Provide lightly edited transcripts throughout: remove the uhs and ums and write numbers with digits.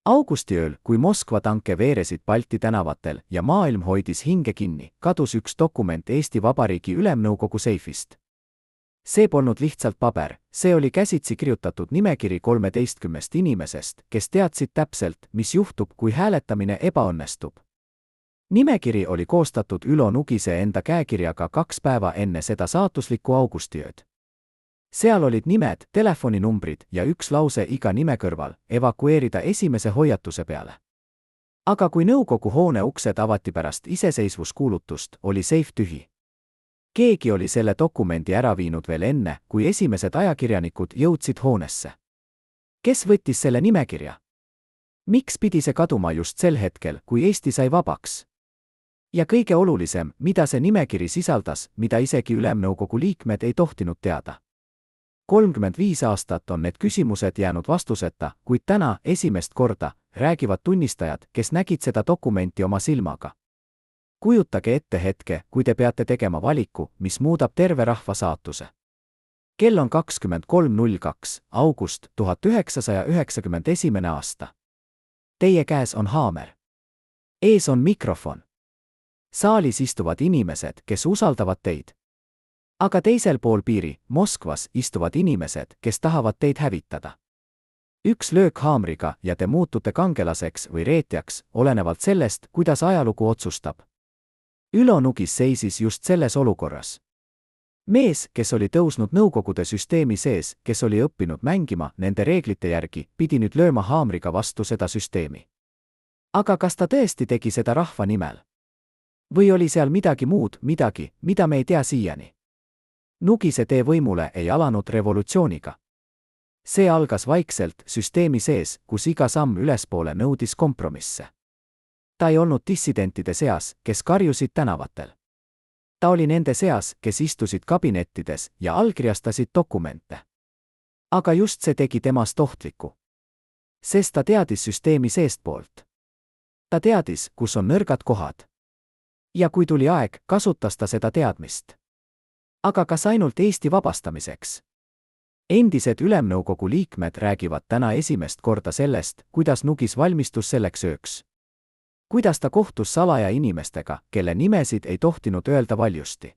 Augustiööl, kui Moskva tanke veeresid Balti tänavatel ja maailm hoidis hinge kinni, kadus üks dokument Eesti Vabariigi Ülemnõukogu seifist. See polnud lihtsalt paber, see oli käsitsi kirjutatud nimekiri 13 inimesest, kes teadsid täpselt, mis juhtub, kui hääletamine ebaõnnestub. Nimekiri oli koostatud Ülo Nugise enda käekirjaga 2 päeva enne seda saatuslikku augustiööd. Seal olid nimed, telefoninumbrid ja üks lause iga nime kõrval, evakueerida esimese hoiatuse peale. Aga kui nõukogu hoone uksed avati pärast iseseisvuskuulutust, oli seif tühi. Keegi oli selle dokumendi ära viinud veel enne, kui esimesed ajakirjanikud jõudsid hoonesse. Kes võttis selle nimekirja? Miks pidi see kaduma just sel hetkel, kui Eesti sai vabaks? Ja kõige olulisem, mida see nimekiri sisaldas, mida isegi Ülemnõukogu liikmed ei tohtinud teada. 35 aastat on need küsimused jäänud vastuseta, kuid täna esimest korda räägivad tunnistajad, kes nägid seda dokumenti oma silmaga. Kujutage ette hetke, kui te peate tegema valiku, mis muudab terve rahva saatuse. Kell on 23:02, august 1991. aasta. Teie käes on haamer. Ees on mikrofon. Saalis istuvad inimesed, kes usaldavad teid. Aga teisel pool piiri, Moskvas, istuvad inimesed, kes tahavad teid hävitada. Üks löök haamriga ja te muutute kangelaseks või reetjaks, olenevalt sellest, kuidas ajalugu otsustab. Ülo Nugis seisis just selles olukorras. Mees, kes oli tõusnud nõukogude süsteemi sees, kes oli õppinud mängima nende reeglite järgi, pidi nüüd lööma haamriga vastu seda süsteemi. Aga kas ta tõesti tegi seda rahva nimel? Või oli seal midagi muud, midagi, mida me ei tea siiani? Nugise tee võimule ei alanud revolutsiooniga. See algas vaikselt süsteemi sees, kus iga samm ülespoole nõudis kompromisse. Ta ei olnud dissidentide seas, kes karjusid tänavatel. Ta oli nende seas, kes istusid kabinettides ja allkirjastasid dokumente. Aga just see tegi temast ohtliku. Sest ta teadis süsteemi seestpoolt. Ta teadis, kus on nõrgad kohad. Ja kui tuli aeg, kasutas ta seda teadmist. Aga kas ainult Eesti vabastamiseks? Endised Ülemnõukogu liikmed räägivad täna esimest korda sellest, kuidas Nugis valmistus selleks ööks. Kuidas ta kohtus salaja inimestega, kelle nimesid ei tohtinud öelda valjusti.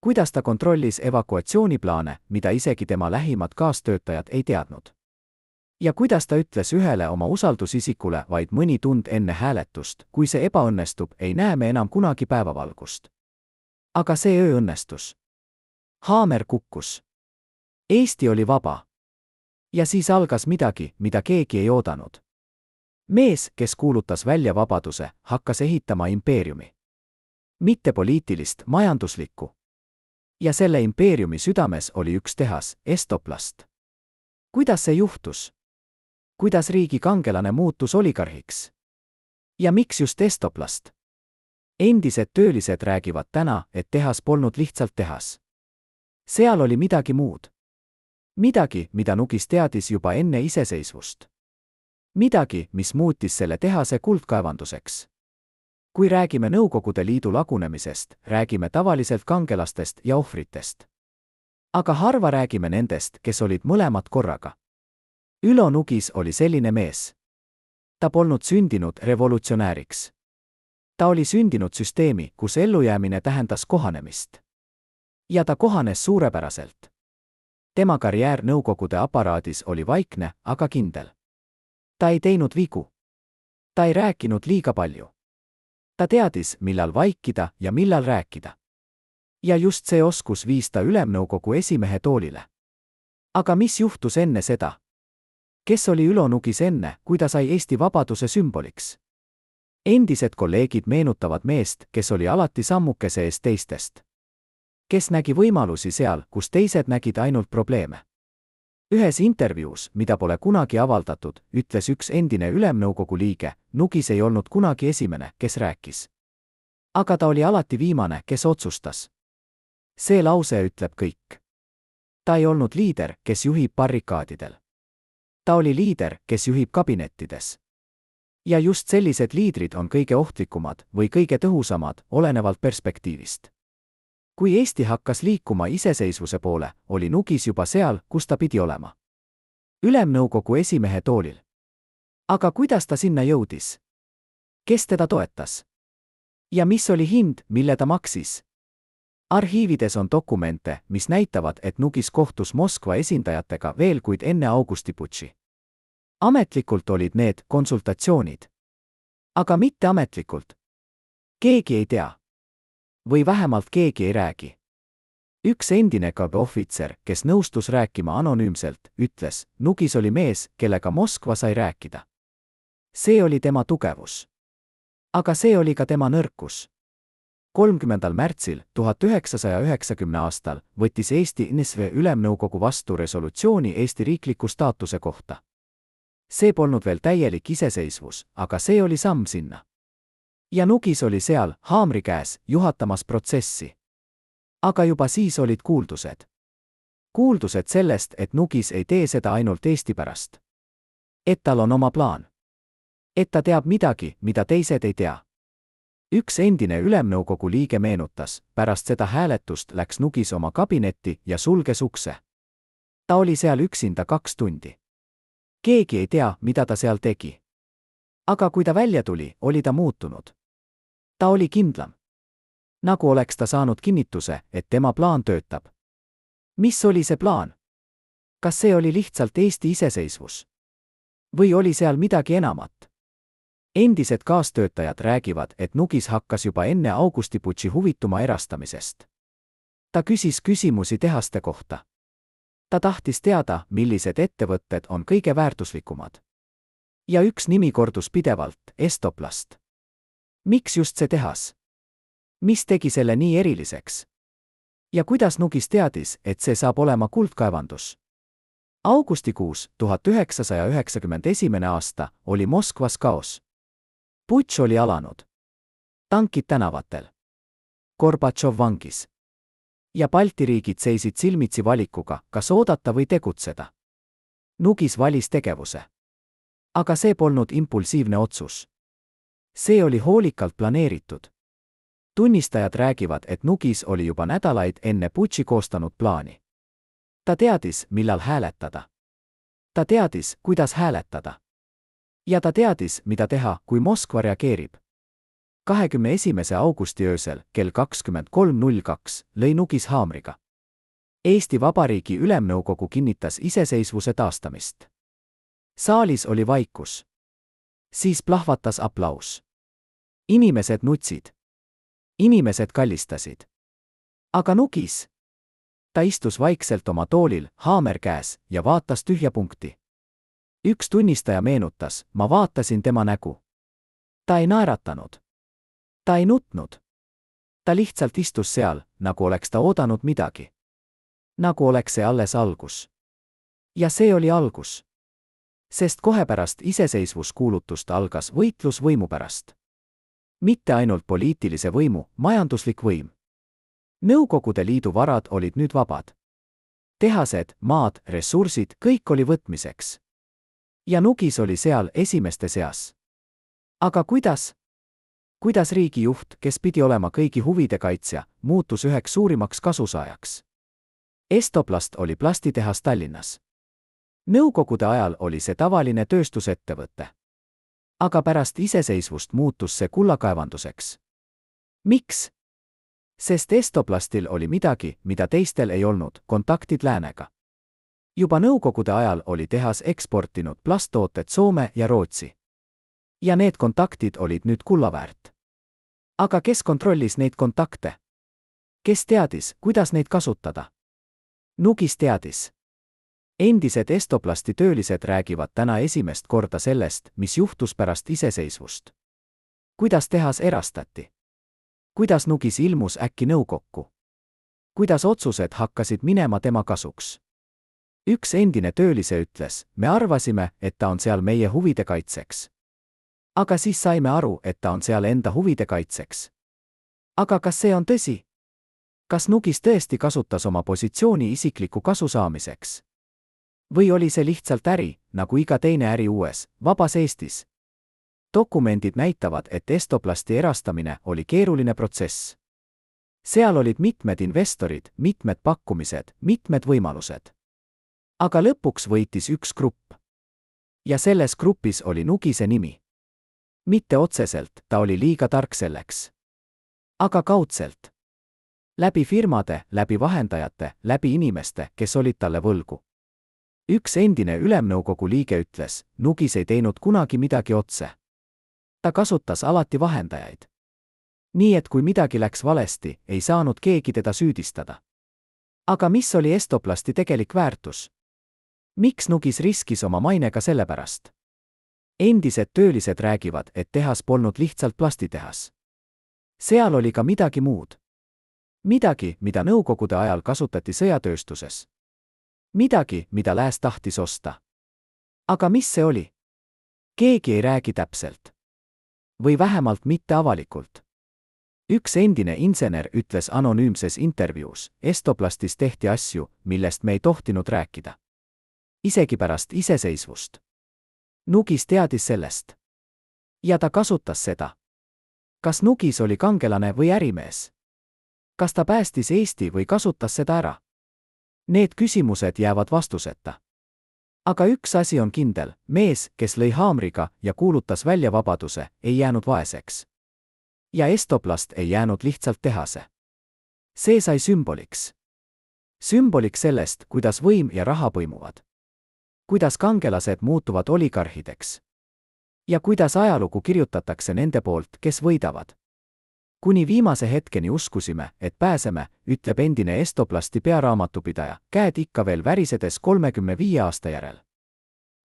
Kuidas ta kontrollis evakuatsiooniplaane, mida isegi tema lähimad kaastöötajad ei teadnud. Ja kuidas ta ütles ühele oma usaldusisikule vaid mõni tund enne hääletust, kui see ebaõnnestub, ei näe me enam kunagi päevavalgust. Aga see öö õnnestus. Haamer kukkus. Eesti oli vaba. Ja siis algas midagi, mida keegi ei oodanud. Mees, kes kuulutas välja vabaduse, hakkas ehitama impeeriumi. Mitte poliitilist, majanduslikku. Ja selle impeeriumi südames oli üks tehas, Estoplast. Kuidas see juhtus? Kuidas riigi kangelane muutus oligarhiks? Ja miks just Estoplast? Endised töölised räägivad täna, et tehas polnud lihtsalt tehas. Seal oli midagi muud. Midagi, mida Nugis teadis juba enne iseseisvust. Midagi, mis muutis selle tehase kuldkaevanduseks. Kui räägime Nõukogude Liidu lagunemisest, räägime tavaliselt kangelastest ja ohvritest. Aga harva räägime nendest, kes olid mõlemad korraga. Ülo Nugis oli selline mees. Ta polnud sündinud revolutsionääriks. Ta oli sündinud süsteemi, kus ellujäämine tähendas kohanemist. Ja ta kohanes suurepäraselt. Tema karjäär Nõukogude aparaadis oli vaikne, aga kindel. Ta ei teinud vigu. Ta ei rääkinud liiga palju. Ta teadis, millal vaikida ja millal rääkida. Ja just see oskus viis ta Ülemnõukogu esimehe toolile. Aga mis juhtus enne seda? Kes oli Ülo Nugis enne, kui ta sai Eesti vabaduse sümboliks? Endised kolleegid meenutavad meest, kes oli alati sammukese ees teistest. Kes nägi võimalusi seal, kus teised nägid ainult probleeme. Ühes intervjuus, mida pole kunagi avaldatud, ütles üks endine Ülemnõukogu liige, Nugis ei olnud kunagi esimene, kes rääkis. Aga ta oli alati viimane, kes otsustas. See lause ütleb kõik. Ta ei olnud liider, kes juhib barrikaadidel. Ta oli liider, kes juhib kabinettides. Ja just sellised liidrid on kõige ohtlikumad või kõige tõhusamad, olenevalt perspektiivist. Kui Eesti hakkas liikuma iseseisvuse poole, oli Nugis juba seal, kus ta pidi olema. Ülemnõukogu esimehe toolil. Aga kuidas ta sinna jõudis? Kes teda toetas? Ja mis oli hind, mille ta maksis? Arhiivides on dokumente, mis näitavad, et Nugis kohtus Moskva esindajatega veel kuid enne augustiputši. Ametlikult olid need konsultatsioonid. Aga mitte ametlikult. Keegi ei tea. Või vähemalt keegi ei räägi. Üks endine KGB ohvitser, kes nõustus rääkima anonüümselt, ütles, Nugis oli mees, kellega Moskva sai rääkida. See oli tema tugevus. Aga see oli ka tema nõrkus. 30. märtsil 1990 aastal võttis Eesti NSV Ülemnõukogu vastu resolutsiooni Eesti riikliku staatuse kohta. See polnud veel täielik iseseisvus, aga see oli samm sinna. Ja Nugis oli seal, haamri käes, juhatamas protsessi. Aga juba siis olid kuuldused. Kuuldused sellest, et Nugis ei tee seda ainult Eesti pärast. Et tal on oma plaan. Et ta teab midagi, mida teised ei tea. Üks endine Ülemnõukogu liige meenutas, pärast seda hääletust läks Nugis oma kabinetti ja sulges ukse. Ta oli seal üksinda 2 tundi. Keegi ei tea, mida ta seal tegi. Aga kui ta välja tuli, oli ta muutunud. Ta oli kindlam. Nagu oleks ta saanud kinnituse, et tema plaan töötab. Mis oli see plaan? Kas see oli lihtsalt Eesti iseseisvus? Või oli seal midagi enamat? Endised kaastöötajad räägivad, et Nugis hakkas juba enne augustiputši huvituma erastamisest. Ta küsis küsimusi tehaste kohta. Ta tahtis teada, millised ettevõtted on kõige väärtuslikumad. Ja üks nimi kordus pidevalt, Estoplast. Miks just see tehas? Mis tegi selle nii eriliseks? Ja kuidas Nugis teadis, et see saab olema kuldkaevandus? Augustikuus 1991 aasta oli Moskvas kaos. Putš oli alanud. Tankid tänavatel. Gorbatšov vangis. Ja Balti riigid seisid silmitsi valikuga, kas oodata või tegutseda. Nugis valis tegevuse. Aga see polnud impulsiivne otsus. See oli hoolikalt planeeritud. Tunnistajad räägivad, et Nugis oli juba nädalaid enne putši koostanud plaani. Ta teadis, millal hääletada. Ta teadis, kuidas hääletada. Ja ta teadis, mida teha, kui Moskva reageerib. 21. augusti öösel kell 23.02 lõi Nugis haamriga. Eesti Vabariigi Ülemnõukogu kinnitas iseseisvuse taastamist. Saalis oli vaikus. Siis plahvatas aplaus. Inimesed nutsid. Inimesed kallistasid. Aga Nugis? Ta istus vaikselt oma toolil, haamer käes, ja vaatas tühja punkti. Üks tunnistaja meenutas, ma vaatasin tema nägu. Ta ei naeratanud. Ta ei nutnud. Ta lihtsalt istus seal, nagu oleks ta oodanud midagi. Nagu oleks see alles algus. Ja see oli algus. Sest kohe pärast iseseisvuskuulutust algas võitlus võimu pärast. Mitte ainult poliitilise võimu, majanduslik võim. Nõukogude Liidu varad olid nüüd vabad. Tehased, maad, ressursid, kõik oli võtmiseks. Ja Nugis oli seal esimeste seas. Aga kuidas? Kuidas riigijuht, kes pidi olema kõigi huvide kaitsja, muutus üheks suurimaks kasusaajaks? Estoplast oli plastitehas Tallinnas. Nõukogude ajal oli see tavaline tööstusettevõte. Aga pärast iseseisvust muutus see kullakaevanduseks. Miks? Sest Estoplastil oli midagi, mida teistel ei olnud, kontaktid läänega. Juba nõukogude ajal oli tehas eksportinud plasttooted Soome ja Rootsi. Ja need kontaktid olid nüüd kullaväärt. Aga kes kontrollis neid kontakte? Kes teadis, kuidas neid kasutada? Nugis teadis. Endised Estoplasti töölised räägivad täna esimest korda sellest, mis juhtus pärast iseseisvust. Kuidas tehas erastati? Kuidas Nugis ilmus äkki nõukokku? Kuidas otsused hakkasid minema tema kasuks? Üks endine töölise ütles, me arvasime, et ta on seal meie huvide kaitseks. Aga siis saime aru, et ta on seal enda huvide kaitseks. Aga kas see on tõsi? Kas Nugis tõesti kasutas oma positsiooni isikliku kasu saamiseks? Või oli see lihtsalt äri, nagu iga teine äri uues, vabas Eestis? Dokumendid näitavad, et Estoplasti erastamine oli keeruline protsess. Seal olid mitmed investorid, mitmed pakkumised, mitmed võimalused. Aga lõpuks võitis üks grupp. Ja selles grupis oli Nugise nimi. Mitte otseselt, ta oli liiga tark selleks. Aga kaudselt. Läbi firmade, läbi vahendajate, läbi inimeste, kes olid talle võlgu. Üks endine ülemnõukogu liige ütles, Nugis ei teinud kunagi midagi otse. Ta kasutas alati vahendajaid. Nii et kui midagi läks valesti, ei saanud keegi teda süüdistada. Aga mis oli Estoplasti tegelik väärtus? Miks Nugis riskis oma mainega selle pärast? Endised töölised räägivad, et tehas polnud lihtsalt plastitehas. Seal oli ka midagi muud. Midagi, mida nõukogude ajal kasutati sõjatööstuses. Midagi, mida lääs tahtis osta. Aga mis see oli? Keegi ei räägi täpselt. Või vähemalt mitte avalikult. Üks endine insener ütles anonüümses intervjuus, Estoplastis tehti asju, millest me ei tohtinud rääkida. Isegi pärast iseseisvust. Nugis teadis sellest. Ja ta kasutas seda. Kas Nugis oli kangelane või ärimees? Kas ta päästis Eesti või kasutas seda ära? Need küsimused jäävad vastuseta. Aga üks asi on kindel, mees, kes lõi haamriga ja kuulutas välja vabaduse, ei jäänud vaeseks. Ja Estoplast ei jäänud lihtsalt tehase. See sai sümboliks. Sümboliks sellest, kuidas võim ja raha põimuvad. Kuidas kangelased muutuvad oligarhideks. Ja kuidas ajalugu kirjutatakse nende poolt, kes võidavad. Kuni viimase hetkeni uskusime, et pääseme, ütleb endine Estoplasti pearaamatupidaja, käed ikka veel värisedes 35 aasta järel.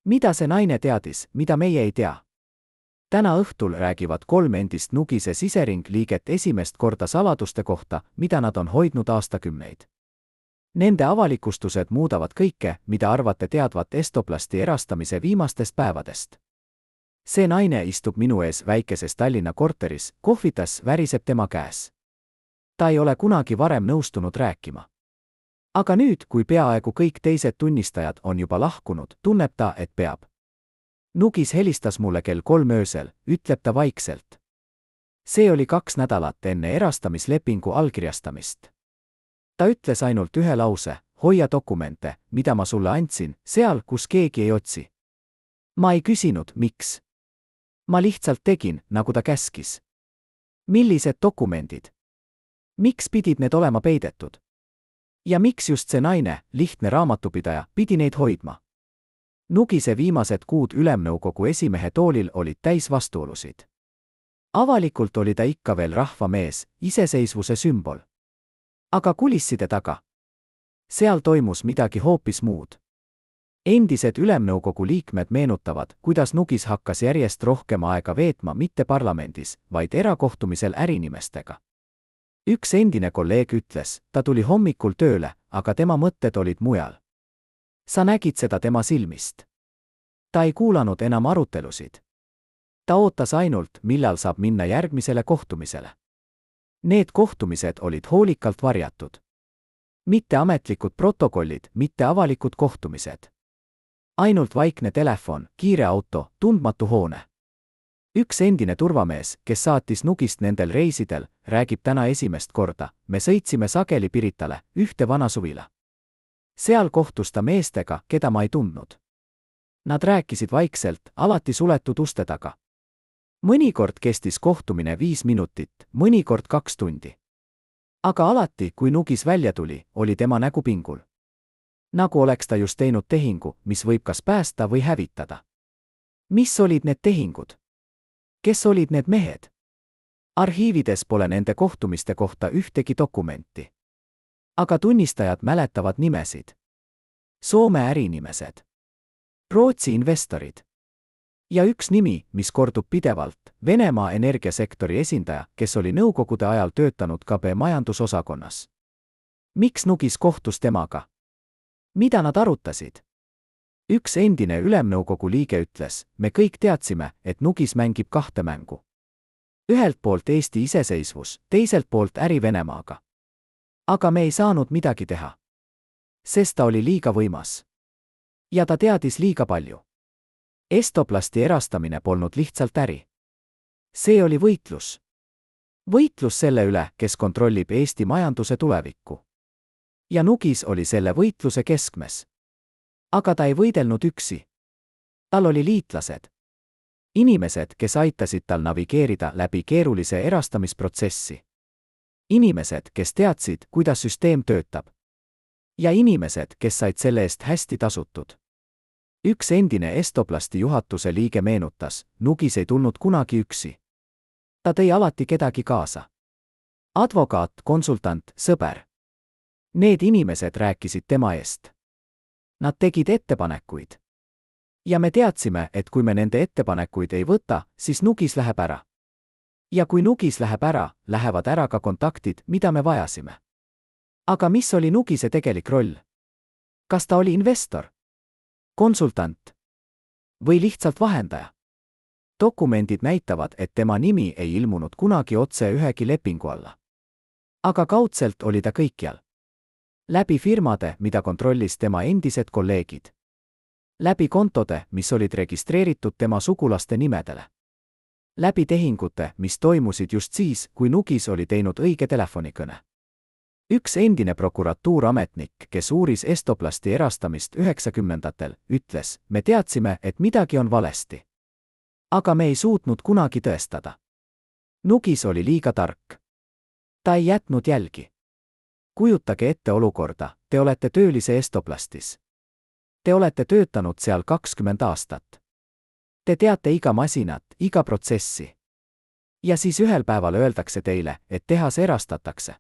Mida see naine teadis, mida meie ei tea? Täna õhtul räägivad 3 endist Nugise sisering liiget esimest korda saladuste kohta, mida nad on hoidnud aastakümneid. Nende avalikustused muudavad kõike, mida arvate teadvat Estoplasti erastamise viimastest päevadest. See naine istub minu ees väikeses Tallinna korteris, kohvitass väriseb tema käes. Ta ei ole kunagi varem nõustunud rääkima. Aga nüüd, kui peaaegu kõik teised tunnistajad on juba lahkunud, tunneb ta, et peab. Nugis helistas mulle kell 3 öösel, ütleb ta vaikselt. See oli 2 nädalat enne erastamislepingu allkirjastamist. Ta ütles ainult ühe lause, hoia dokumente, mida ma sulle andsin, seal, kus keegi ei otsi. Ma ei küsinud, miks. Ma lihtsalt tegin, nagu ta käskis. Millised dokumendid? Miks pidid need olema peidetud? Ja miks just see naine, lihtne raamatupidaja, pidi neid hoidma? Nugise viimased kuud ülemnõukogu esimehe toolil olid täis vastuolusid. Avalikult oli ta ikka veel rahvamees, iseseisvuse sümbol. Aga kulisside taga? Seal toimus midagi hoopis muud. Endised ülemnõukogu liikmed meenutavad, kuidas Nugis hakkas järjest rohkem aega veetma mitte parlamendis, vaid erakohtumisel ärinimestega. Üks endine kolleeg ütles, ta tuli hommikul tööle, aga tema mõtted olid mujal. Sa nägid seda tema silmist. Ta ei kuulanud enam arutelusid. Ta ootas ainult, millal saab minna järgmisele kohtumisele. Need kohtumised olid hoolikalt varjatud. Mitte ametlikud protokollid, mitte avalikud kohtumised. Ainult vaikne telefon, kiire auto, tundmatu hoone. Üks endine turvamees, kes saatis Nugist nendel reisidel, räägib täna esimest korda, me sõitsime sageli Piritale, ühte vana suvila. Seal kohtus ta meestega, keda ma ei tundnud. Nad rääkisid vaikselt, alati suletud uste taga. Mõnikord kestis kohtumine 5 minutit, mõnikord 2 tundi. Aga alati, kui Nugis välja tuli, oli tema nägu pingul. Nagu oleks ta just teinud tehingu, mis võib kas päästa või hävitada. Mis olid need tehingud? Kes olid need mehed? Arhiivides pole nende kohtumiste kohta ühtegi dokumenti. Aga tunnistajad mäletavad nimesid. Soome äriinimesed. Rootsi investorid. Ja üks nimi, mis kordub pidevalt, Venemaa energiasektori esindaja, kes oli nõukogude ajal töötanud KB majandusosakonnas. Miks Nugis kohtus temaga? Mida nad arutasid? Üks endine ülemnõukogu liige ütles, me kõik teadsime, et Nugis mängib 2 mängu. Ühelt poolt Eesti iseseisvus, teiselt poolt äri Venemaaga. Aga me ei saanud midagi teha. Sest ta oli liiga võimas. Ja ta teadis liiga palju. Estoplasti erastamine polnud lihtsalt äri. See oli võitlus. Võitlus selle üle, kes kontrollib Eesti majanduse tulevikku. Ja Nugis oli selle võitluse keskmes. Aga ta ei võidelnud üksi. tal oli liitlased. Inimesed, kes aitasid tal navigeerida läbi keerulise erastamisprotsessi. Inimesed, kes teadsid, kuidas süsteem töötab. Ja inimesed, kes said selle eest hästi tasutud. Üks endine Estoplasti juhatuse liige meenutas, Nugis ei tulnud kunagi üksi. Ta tõi alati kedagi kaasa. Advokaat, konsultant, sõber. Need inimesed rääkisid tema eest. Nad tegid ettepanekuid. Ja me teadsime, et kui me nende ettepanekuid ei võta, siis Nugis läheb ära. Ja kui Nugis läheb ära, lähevad ära ka kontaktid, mida me vajasime. Aga mis oli Nugise tegelik roll? Kas ta oli investor? Konsultant? Või lihtsalt vahendaja? Dokumendid näitavad, et tema nimi ei ilmunud kunagi otse ühegi lepingu alla. Aga kaudselt oli ta kõikjal. Läbi firmade, mida kontrollis tema endised kolleegid. Läbi kontode, mis olid registreeritud tema sugulaste nimedele. Läbi tehingute, mis toimusid just siis, kui Nugis oli teinud õige telefonikõne. Üks endine prokuratuurametnik, kes uuris Estoplasti erastamist 90-ndatel, ütles, me teadsime, et midagi on valesti. Aga me ei suutnud kunagi tõestada. Nugis oli liiga tark. Ta ei jätnud jälgi. Kujutage ette olukorda, te olete töölise Estoplastis. Te olete töötanud seal 20 aastat. Te teate iga masinat, iga protsessi. Ja siis ühel päeval öeldakse teile, et tehas erastatakse.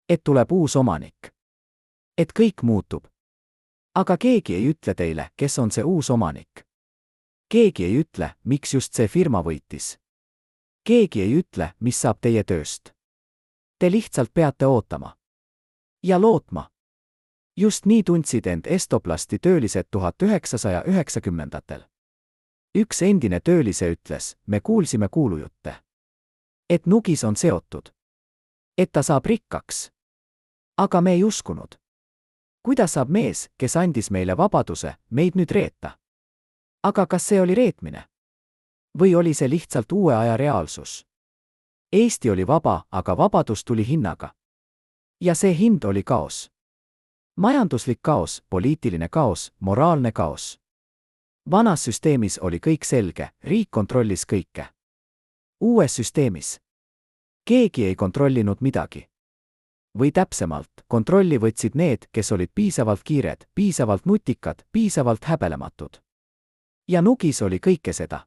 Et tuleb uus omanik. Et kõik muutub. Aga keegi ei ütle teile, kes on see uus omanik. Keegi ei ütle, miks just see firma võitis. Keegi ei ütle, mis saab teie tööst. Te lihtsalt peate ootama. Ja lootma. Just nii tundsid end Estoplasti töölised 1990-ndatel. Üks endine töölise ütles, me kuulsime kuulujutte. Et Nugis on seotud. Et ta saab rikkaks. Aga me ei uskunud. Kuidas saab mees, kes andis meile vabaduse, meid nüüd reeta? Aga kas see oli reetmine? Või oli see lihtsalt uue aja reaalsus? Eesti oli vaba, aga vabadus tuli hinnaga. Ja see hind oli kaos. Majanduslik kaos, poliitiline kaos, moraalne kaos. Vanas süsteemis oli kõik selge, riik kontrollis kõike. Uues süsteemis. Keegi ei kontrollinud midagi. Või täpsemalt, kontrolli võtsid need, kes olid piisavalt kiired, piisavalt nutikad, piisavalt häbelematud. Ja Nugis oli kõike seda.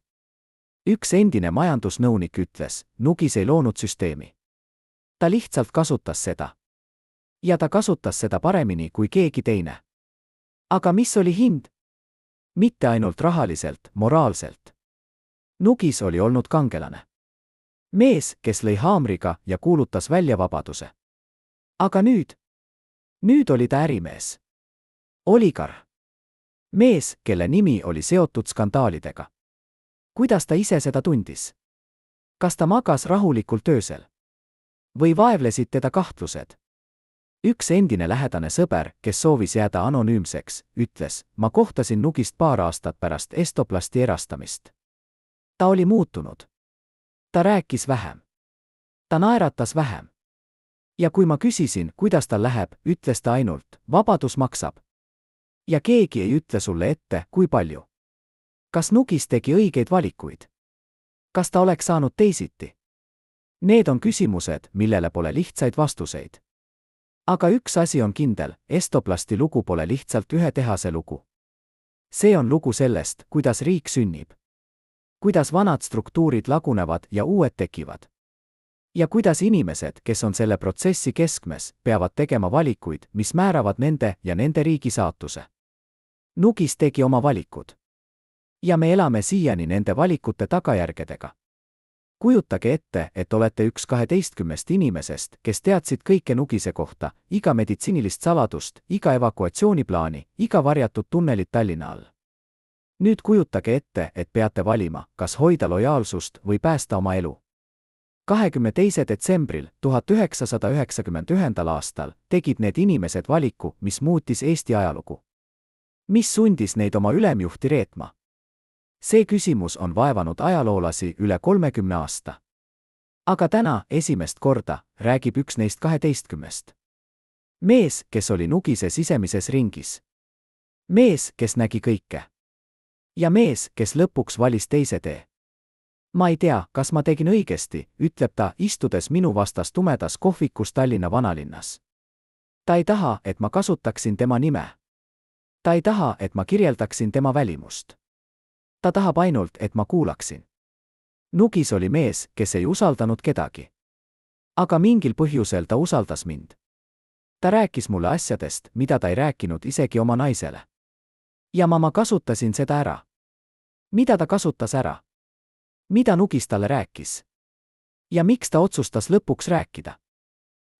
Üks endine majandusnõunik ütles, Nugis ei loonud süsteemi. Ta lihtsalt kasutas seda. Ja ta kasutas seda paremini kui keegi teine. Aga mis oli hind? Mitte ainult rahaliselt, moraalselt. Nugis oli olnud kangelane. Mees, kes lõi haamriga ja kuulutas välja vabaduse. Aga nüüd? Nüüd oli ta ärimees. Oligarh. Mees, kelle nimi oli seotud skandaalidega. Kuidas ta ise seda tundis? Kas ta magas rahulikult öösel? Või vaevlesid teda kahtlused? Üks endine lähedane sõber, kes soovis jääda anonüümseks, ütles, ma kohtasin Nugist paar aastat pärast Estoplasti erastamist. Ta oli muutunud. Ta rääkis vähem. Ta naeratas vähem. Ja kui ma küsisin, kuidas tal läheb, ütles ta ainult, vabadus maksab. Ja keegi ei ütle sulle ette, kui palju. Kas Nugis tegi õigeid valikuid? Kas ta oleks saanud teisiti? Need on küsimused, millele pole lihtsaid vastuseid. Aga üks asi on kindel, Estoplasti lugu pole lihtsalt ühe tehase lugu. See on lugu sellest, kuidas riik sünnib. Kuidas vanad struktuurid lagunevad ja uued tekivad. Ja kuidas inimesed, kes on selle protsessi keskmes, peavad tegema valikuid, mis määravad nende ja nende riigi saatuse. Nugis tegi oma valikud. Ja me elame siiani nende valikute tagajärgedega. Kujutage ette, et olete üks 12 inimesest, kes teadsid kõike Nugise kohta, iga meditsiinilist saladust, iga evakuatsiooniplaani, iga varjatud tunnelit Tallinna all. Nüüd kujutage ette, et peate valima, kas hoida lojaalsust või päästa oma elu. 22. detsembril 1991. aastal tegid need inimesed valiku, mis muutis Eesti ajalugu. Mis sundis neid oma ülemjuhti reetma? See küsimus on vaevanud ajaloolasi üle 30 aasta. Aga täna, esimest korda, räägib üks neist 12. Mees, kes oli Nugise sisemises ringis. Mees, kes nägi kõike. ja mees, kes lõpuks valis teise tee. Ma ei tea, kas ma tegin õigesti, ütleb ta, istudes minu vastas tumedas kohvikus Tallinna vanalinnas. Ta ei taha, et ma kasutaksin tema nime. Ta ei taha, et ma kirjeldaksin tema välimust. Ta tahab ainult, et ma kuulaksin. Nugis oli mees, kes ei usaldanud kedagi. Aga mingil põhjusel ta usaldas mind. Ta rääkis mulle asjadest, mida ta ei rääkinud isegi oma naisele. Ja ma kasutasin seda ära. Mida ta kasutas ära? Mida Nugis talle rääkis? Ja miks ta otsustas lõpuks rääkida?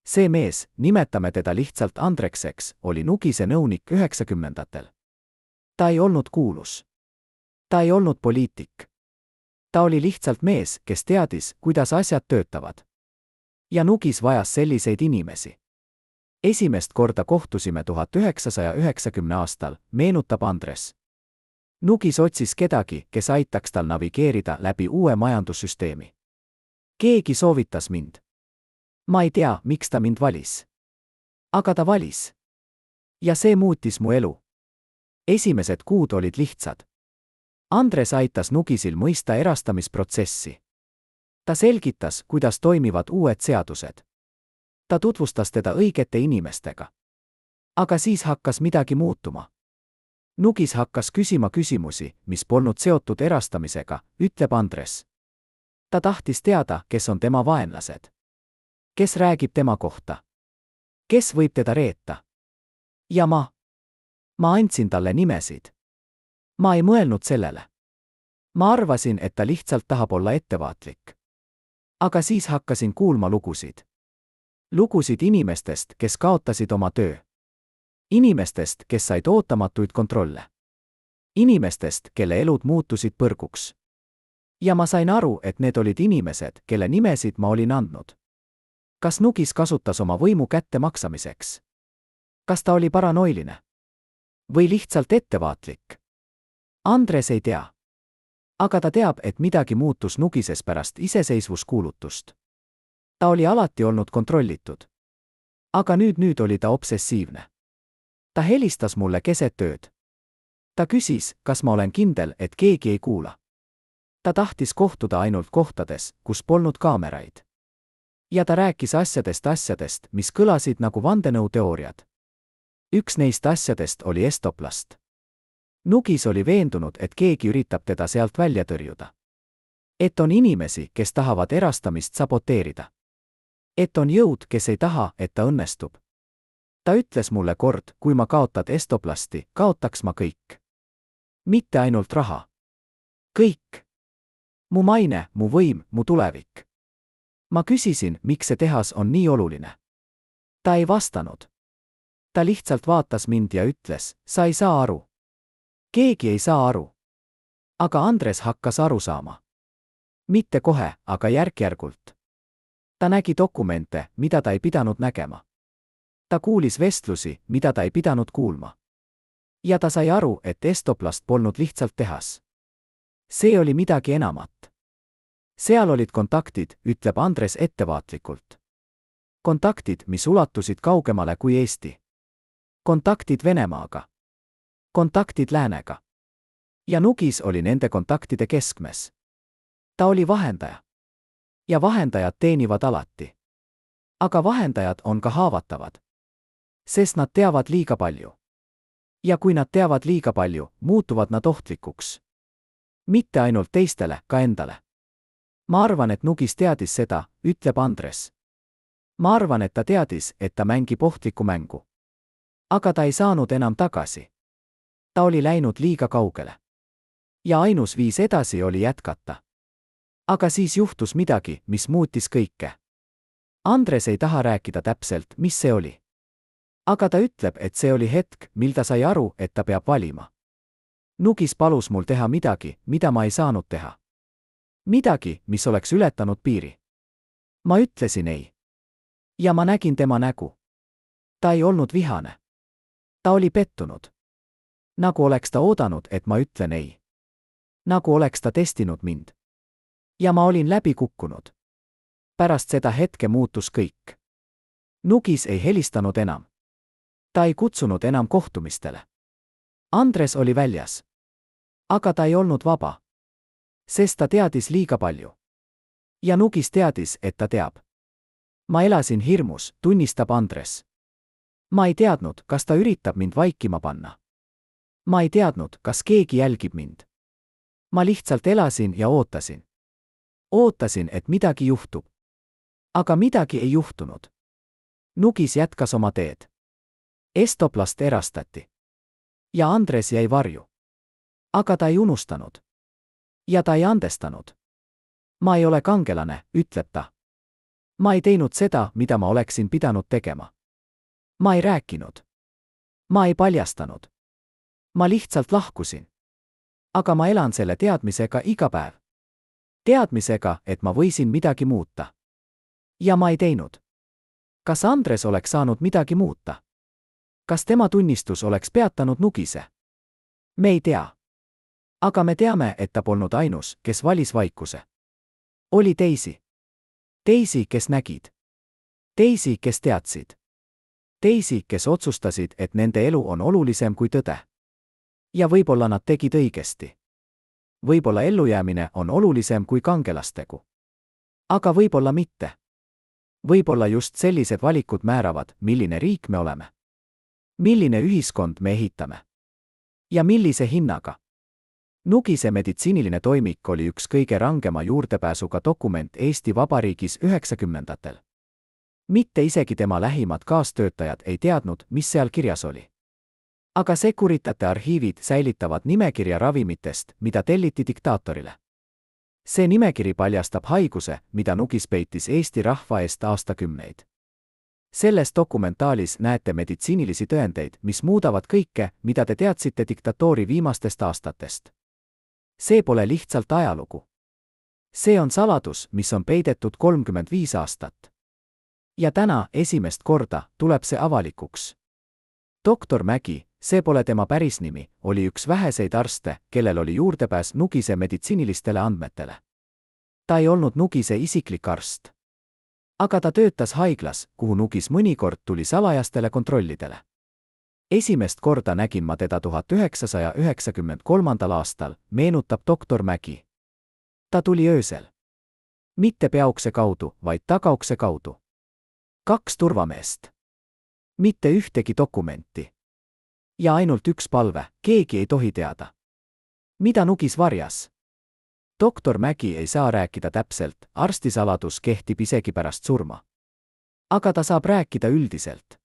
See mees, nimetame teda lihtsalt Andrekseks, oli Nugise nõunik 90-ndatel. Ta ei olnud kuulus. Ta ei olnud poliitik. Ta oli lihtsalt mees, kes teadis, kuidas asjad töötavad. Ja Nugis vajas selliseid inimesi. Esimest korda kohtusime 1990 aastal, meenutab Andres. Nugis otsis kedagi, kes aitaks tal navigeerida läbi uue majandussüsteemi. Keegi soovitas mind. Ma ei tea, miks ta mind valis. Aga ta valis. Ja see muutis mu elu. Esimesed kuud olid lihtsad. Andres aitas Nugisil mõista erastamisprotsessi. Ta selgitas, kuidas toimivad uued seadused. Ta tutvustas teda õigete inimestega. Aga siis hakkas midagi muutuma. Nugis hakkas küsima küsimusi, mis polnud seotud erastamisega, ütleb Andres. Ta tahtis teada, kes on tema vaenlased. Kes räägib tema kohta? Kes võib teda reeta? Ja ma andsin talle nimesid. Ma ei mõelnud sellele. Ma arvasin, et ta lihtsalt tahab olla ettevaatlik. Aga siis hakkasin kuulma lugusid. Lugusid inimestest, kes kaotasid oma töö. Inimestest, kes said ootamatuid kontrolle. Inimestest, kelle elud muutusid põrguks. Ja ma sain aru, et need olid inimesed, kelle nimesid ma olin andnud. Kas Nugis kasutas oma võimu kättemaksamiseks? Kas ta oli paranoiline? Või lihtsalt ettevaatlik? Andres ei tea. Aga ta teab, et midagi muutus Nugises pärast iseseisvuskuulutust. Ta oli alati olnud kontrollitud. Aga nüüd oli ta obsessiivne. Ta helistas mulle keset ööd. Ta küsis, kas ma olen kindel, et keegi ei kuula. Ta tahtis kohtuda ainult kohtades, kus polnud kaameraid. Ja ta rääkis asjadest, mis kõlasid nagu vandenõuteooriad. Üks neist asjadest oli Estoplast. Nugis oli veendunud, et keegi üritab teda sealt välja tõrjuda. Et on inimesi, kes tahavad erastamist saboteerida. Et on jõud, kes ei taha, et ta õnnestub. Ta ütles mulle kord, kui ma kaotad Estoplasti, kaotaks ma kõik. Mitte ainult raha. Kõik. Mu maine, mu võim, mu tulevik. Ma küsisin, miks see tehas on nii oluline. Ta ei vastanud. Ta lihtsalt vaatas mind ja ütles, sa ei saa aru. Keegi ei saa aru. Aga Andres hakkas aru saama. Mitte kohe, aga järk-järgult. Ta nägi dokumente, mida ta ei pidanud nägema. Ta kuulis vestlusi, mida ta ei pidanud kuulma. Ja ta sai aru, et Estoplast polnud lihtsalt tehas. See oli midagi enamat. Seal olid kontaktid, ütleb Andres ettevaatlikult. Kontaktid, mis ulatusid kaugemale kui Eesti. Kontaktid Venemaaga. Kontaktid läänega. Ja Nugis oli nende kontaktide keskmes. Ta oli vahendaja. Ja vahendajad teenivad alati. Aga vahendajad on ka haavatavad. Sest nad teavad liiga palju. Ja kui nad teavad liiga palju, muutuvad nad ohtlikuks. Mitte ainult teistele, ka endale. Ma arvan, et Nugis teadis seda, ütleb Andres. Ma arvan, et ta teadis, et ta mängib ohtlikku mängu. Aga ta ei saanud enam tagasi. Ta oli läinud liiga kaugele. Ja ainus viis edasi oli jätkata. Aga siis juhtus midagi, mis muutis kõike. Andres ei taha rääkida täpselt, mis see oli. Aga ta ütleb, et see oli hetk, mil ta sai aru, et ta peab valima. Nugis palus mul teha midagi, mida ma ei saanud teha. Midagi, mis oleks ületanud piiri. Ma ütlesin ei. Ja ma nägin tema nägu. Ta ei olnud vihane. Ta oli pettunud. Nagu oleks ta oodanud, et ma ütlen ei. Nagu oleks ta testinud mind. Ja ma olin läbi kukkunud. Pärast seda hetke muutus kõik. Nugis ei helistanud enam. Ta ei kutsunud enam kohtumistele. Andres oli väljas. aga ta ei olnud vaba. Sest ta teadis liiga palju. Ja Nugis teadis, et ta teab. Ma elasin hirmus, tunnistab Andres. Ma ei teadnud, kas ta üritab mind vaikima panna. Ma ei teadnud, kas keegi jälgib mind. Ma lihtsalt elasin ja ootasin. Ootasin, et midagi juhtub. Aga midagi ei juhtunud. Nugis jätkas oma teed. Estoplast erastati. Ja Andres jäi varju. Aga ta ei unustanud. Ja ta ei andestanud. Ma ei ole kangelane, ütleb ta. Ma ei teinud seda, mida ma oleksin pidanud tegema. Ma ei rääkinud. Ma ei paljastanud. Ma lihtsalt lahkusin. Aga ma elan selle teadmisega iga päev. Teadmisega, et ma võisin midagi muuta. Ja ma ei teinud. Kas Andres oleks saanud midagi muuta? Kas tema tunnistus oleks peatanud Nugise? Me ei tea. Aga me teame, et ta polnud ainus, kes valis vaikuse. Oli teisi. Teisi, kes nägid. Teisi, kes teadsid. Teisi, kes otsustasid, et nende elu on olulisem kui tõde. Ja võib-olla nad tegid õigesti. Võib-olla ellujäämine on olulisem kui kangelastegu. Aga võib-olla mitte. Võib-olla just sellised valikud määravad, milline riik me oleme. Milline ühiskond me ehitame. Ja millise hinnaga. Nugise meditsiiniline toimik oli üks kõige rangema juurdepääsuga dokument Eesti Vabariigis 90-ndatel. Mitte isegi tema lähimad kaastöötajad ei teadnud, mis seal kirjas oli. Aga Securitate arhiivid säilitavad nimekirja ravimitest, mida telliti diktaatorile. See nimekiri paljastab haiguse, mida Nugis peitis Eesti rahva eest aastakümneid. Selles dokumentaalis näete meditsiinilisi tõendeid, mis muudavad kõike, mida te teadsite diktatoori viimastest aastatest. See pole lihtsalt ajalugu. See on saladus, mis on peidetud 35 aastat. Ja täna, esimest korda, tuleb see avalikuks. Doktor Mägi, see pole tema päris nimi, oli üks väheseid arste, kellel oli juurdepääs Nugise meditsiinilistele andmetele. Ta ei olnud Nugise isiklik arst. Aga ta töötas haiglas, kuhu Nugis mõnikord tuli salajastele kontrollidele. Esimest korda nägin ma teda 1993. aastal, meenutab doktor Mägi. Ta tuli öösel. Mitte peaukse kaudu, vaid tagaukse kaudu. 2 turvameest. Mitte ühtegi dokumenti. Ja ainult üks palve, keegi ei tohi teada. Mida Nugis varjas? Doktor Mägi ei saa rääkida täpselt, arstisaladus kehtib isegi pärast surma. Aga ta saab rääkida üldiselt.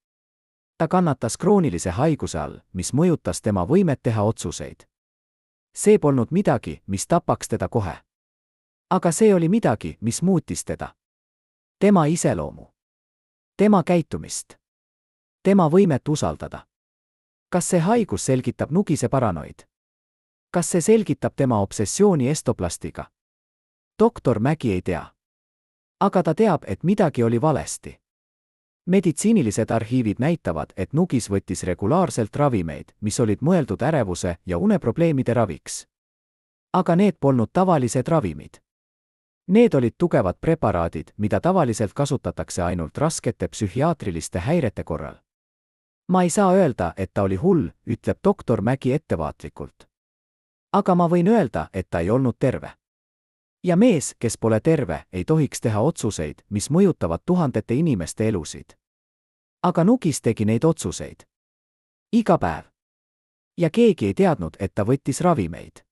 Ta kannatas kroonilise haiguse all, mis mõjutas tema võimet teha otsuseid. See polnud midagi, mis tapaks teda kohe. Aga see oli midagi, mis muutis teda. Tema iseloomu. Tema käitumist. Tema võimet usaldada. Kas see haigus selgitab Nugise paranoid? Kas see selgitab tema obsessiooni estoplastiga? Doktor Mägi ei tea. Aga ta teab, et midagi oli valesti. Meditsiinilised arhiivid näitavad, et Nugis võttis regulaarselt ravimeid, mis olid mõeldud ärevuse ja uneprobleemide raviks. Aga need polnud tavalised ravimid. Need olid tugevad preparaadid, mida tavaliselt kasutatakse ainult raskete psühhiaatriliste häirete korral. Ma ei saa öelda, et ta oli hull, ütleb doktor Mägi ettevaatlikult. Aga ma võin öelda, et ta ei olnud terve. Ja mees, kes pole terve, ei tohiks teha otsuseid, mis mõjutavad tuhandete inimeste elusid. Aga Nugis tegi neid otsuseid. Iga päev. Ja keegi ei teadnud, et ta võttis ravimeid.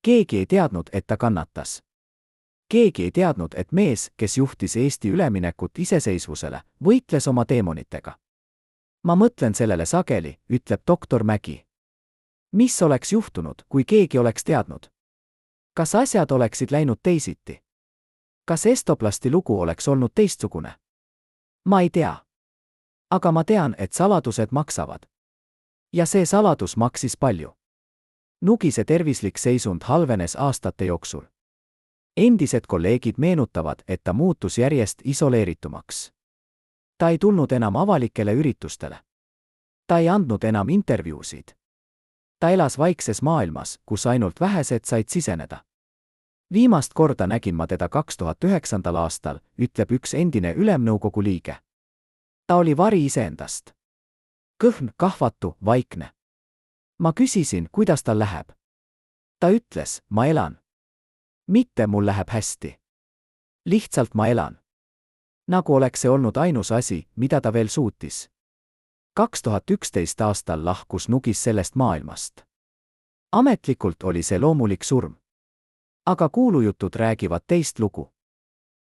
Keegi ei teadnud, et ta kannatas. Keegi ei teadnud, et mees, kes juhtis Eesti üleminekut iseseisvusele, võitles oma teemonitega. Ma mõtlen sellele sageli, ütleb doktor Mägi. Mis oleks juhtunud, kui keegi oleks teadnud? Kas asjad oleksid läinud teisiti? Kas estoplasti lugu oleks olnud teistsugune? Ma ei tea. Aga ma tean, et saladused maksavad. Ja see saladus maksis palju. Nugise tervislik seisund halvenes aastate jooksul. Endised kolleegid meenutavad, et ta muutus järjest isoleeritumaks. Ta ei tulnud enam avalikele üritustele. Ta ei andnud enam intervjuusid. Ta elas vaikses maailmas, kus ainult vähesed said siseneda. Viimast korda nägin ma teda 2009. aastal, ütleb üks endine ülemnõukogu liige. Ta oli vari iseendast. Kõhn, kahvatu, vaikne. Ma küsisin, kuidas tal läheb. ta ütles, ma elan. Mitte mul läheb hästi. Lihtsalt ma elan. Nagu oleks see olnud ainus asi, mida ta veel suutis. 2011 aastal lahkus Nugis sellest maailmast. Ametlikult oli see loomulik surm. Aga kuulujutud räägivad teist lugu.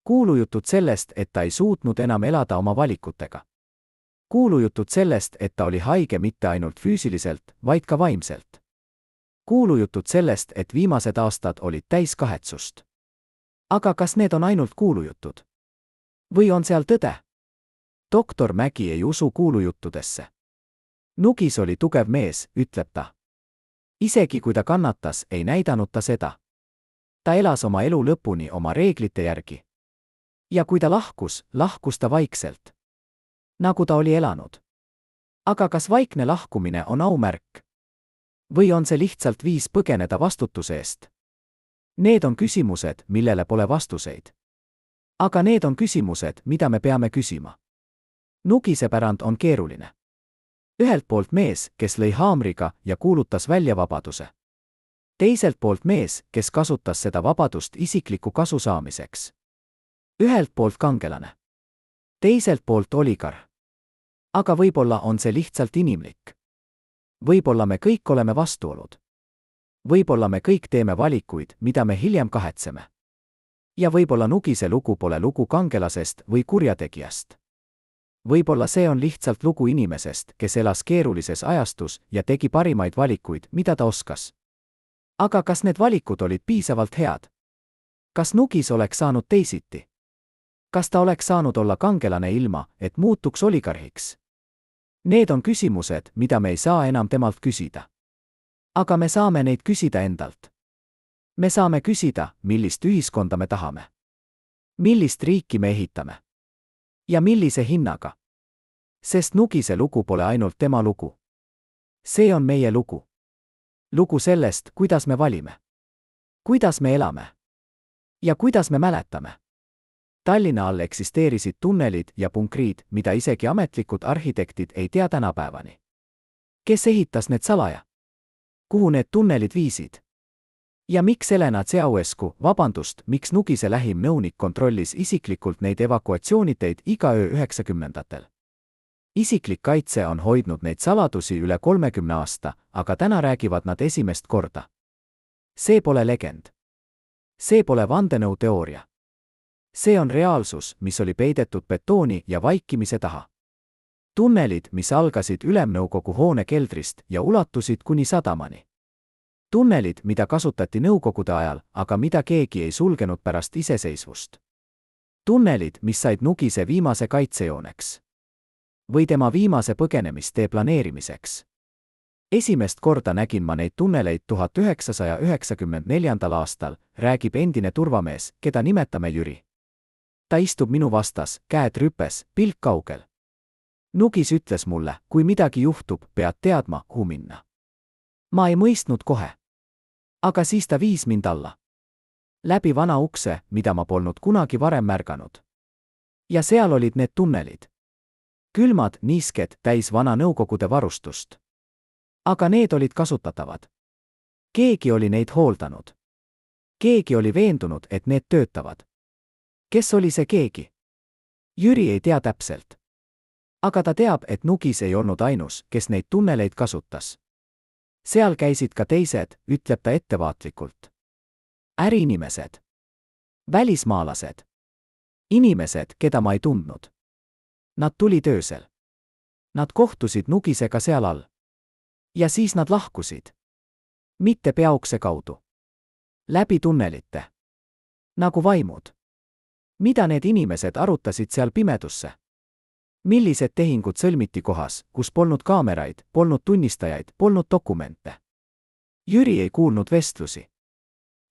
Kuulujutud sellest, et ta ei suutnud enam elada oma valikutega. Kuulujutud sellest, et ta oli haige mitte ainult füüsiliselt, vaid ka vaimselt. Kuulujutud sellest, et viimased aastad olid täis kahetsust. Aga kas need on ainult kuulujutud? Või on seal tõde? Doktor Mägi ei usu kuulujuttudesse. Nugis oli tugev mees, ütleb ta. Isegi kui ta kannatas, ei näidanud ta seda. Ta elas oma elu lõpuni oma reeglite järgi. Ja kui ta lahkus ta vaikselt. Nagu ta oli elanud. Aga kas vaikne lahkumine on aumärk? Või on see lihtsalt viis põgeneda vastutuse eest? Need on küsimused, millele pole vastuseid. Aga need on küsimused, mida me peame küsima. Nugise pärand on keeruline. Ühelt poolt mees, kes lõi haamriga ja kuulutas välja vabaduse. Teiselt poolt mees, kes kasutas seda vabadust isikliku kasu saamiseks. Ühelt poolt kangelane. Teiselt poolt oligarh. Aga võib-olla on see lihtsalt inimlik. Võib-olla me kõik oleme vastuolud. Võib-olla me kõik teeme valikuid, mida me hiljem kahetseme. Ja võib-olla Nugise lugu pole lugu kangelasest või kurjategijast. Võib-olla see on lihtsalt lugu inimesest, kes elas keerulises ajastus ja tegi parimaid valikuid, mida ta oskas. Aga kas need valikud olid piisavalt head? Kas Nugis oleks saanud teisiti? Kas ta oleks saanud olla kangelane ilma, et muutuks oligarhiks? Need on küsimused, mida me ei saa enam temalt küsida. Aga me saame neid küsida endalt. Me saame küsida, millist ühiskonda me tahame. Millist riiki me ehitame. Ja millise hinnaga? Sest Nugise lugu pole ainult tema lugu. See on meie lugu. Lugu sellest, kuidas me valime. Kuidas me elame. Ja kuidas me mäletame. Tallinna all eksisteerisid tunnelid ja punkrid, mida isegi ametlikud arhitektid ei tea tänapäevani. Kes ehitas need salaja? Kuhu need tunnelid viisid? Ja miks Helena miks Nugise lähim nõunik kontrollis isiklikult neid evakuatsiooniteid iga öö 90-ndatel? Isiklik kaitse on hoidnud neid saladusi üle 30 aasta, aga täna räägivad nad esimest korda. See pole legend. See pole vandenõuteooria. See on reaalsus, mis oli peidetud betooni ja vaikimise taha. Tunnelid, mis algasid Ülemnõukogu hoone keldrist ja ulatusid kuni sadamani. Tunnelid, mida kasutati nõukogude ajal, aga mida keegi ei sulgenud pärast iseseisvust. Tunnelid, mis said Nugise viimase kaitsejooneks. Või tema viimase põgenemistee planeerimiseks. Esimest korda nägin ma neid tunneleid 1994. aastal, räägib endine turvamees, keda nimetame Jüri. Ta istub minu vastas, käed rüpes, pilk kaugel. Nugis ütles mulle, kui midagi juhtub, pead teadma, kuhu minna. Ma ei mõistnud kohe. Aga siis ta viis mind alla. Läbi vana ukse, mida ma polnud kunagi varem märganud. Ja seal olid need tunnelid. Külmad, niisked, täis vana nõukogude varustust. Aga need olid kasutatavad. Keegi oli neid hooldanud. Keegi oli veendunud, et need töötavad. Kes oli see keegi? Jüri ei tea täpselt. Aga ta teab, et Nugis ei olnud ainus, kes neid tunneleid kasutas. Seal käisid ka teised, ütleb ta ettevaatlikult. Äriinimesed. Välismaalased. Inimesed, keda ma ei tundnud. Nad tulid öösel. Nad kohtusid Nugisega seal all. Ja siis nad lahkusid. Mitte peaukse kaudu. Läbi tunnelite. Nagu vaimud. Mida need inimesed arutasid seal pimedusse? Millised tehingud sõlmiti kohas, kus polnud kaameraid, polnud tunnistajaid, polnud dokumente? Jüri ei kuulnud vestlusi.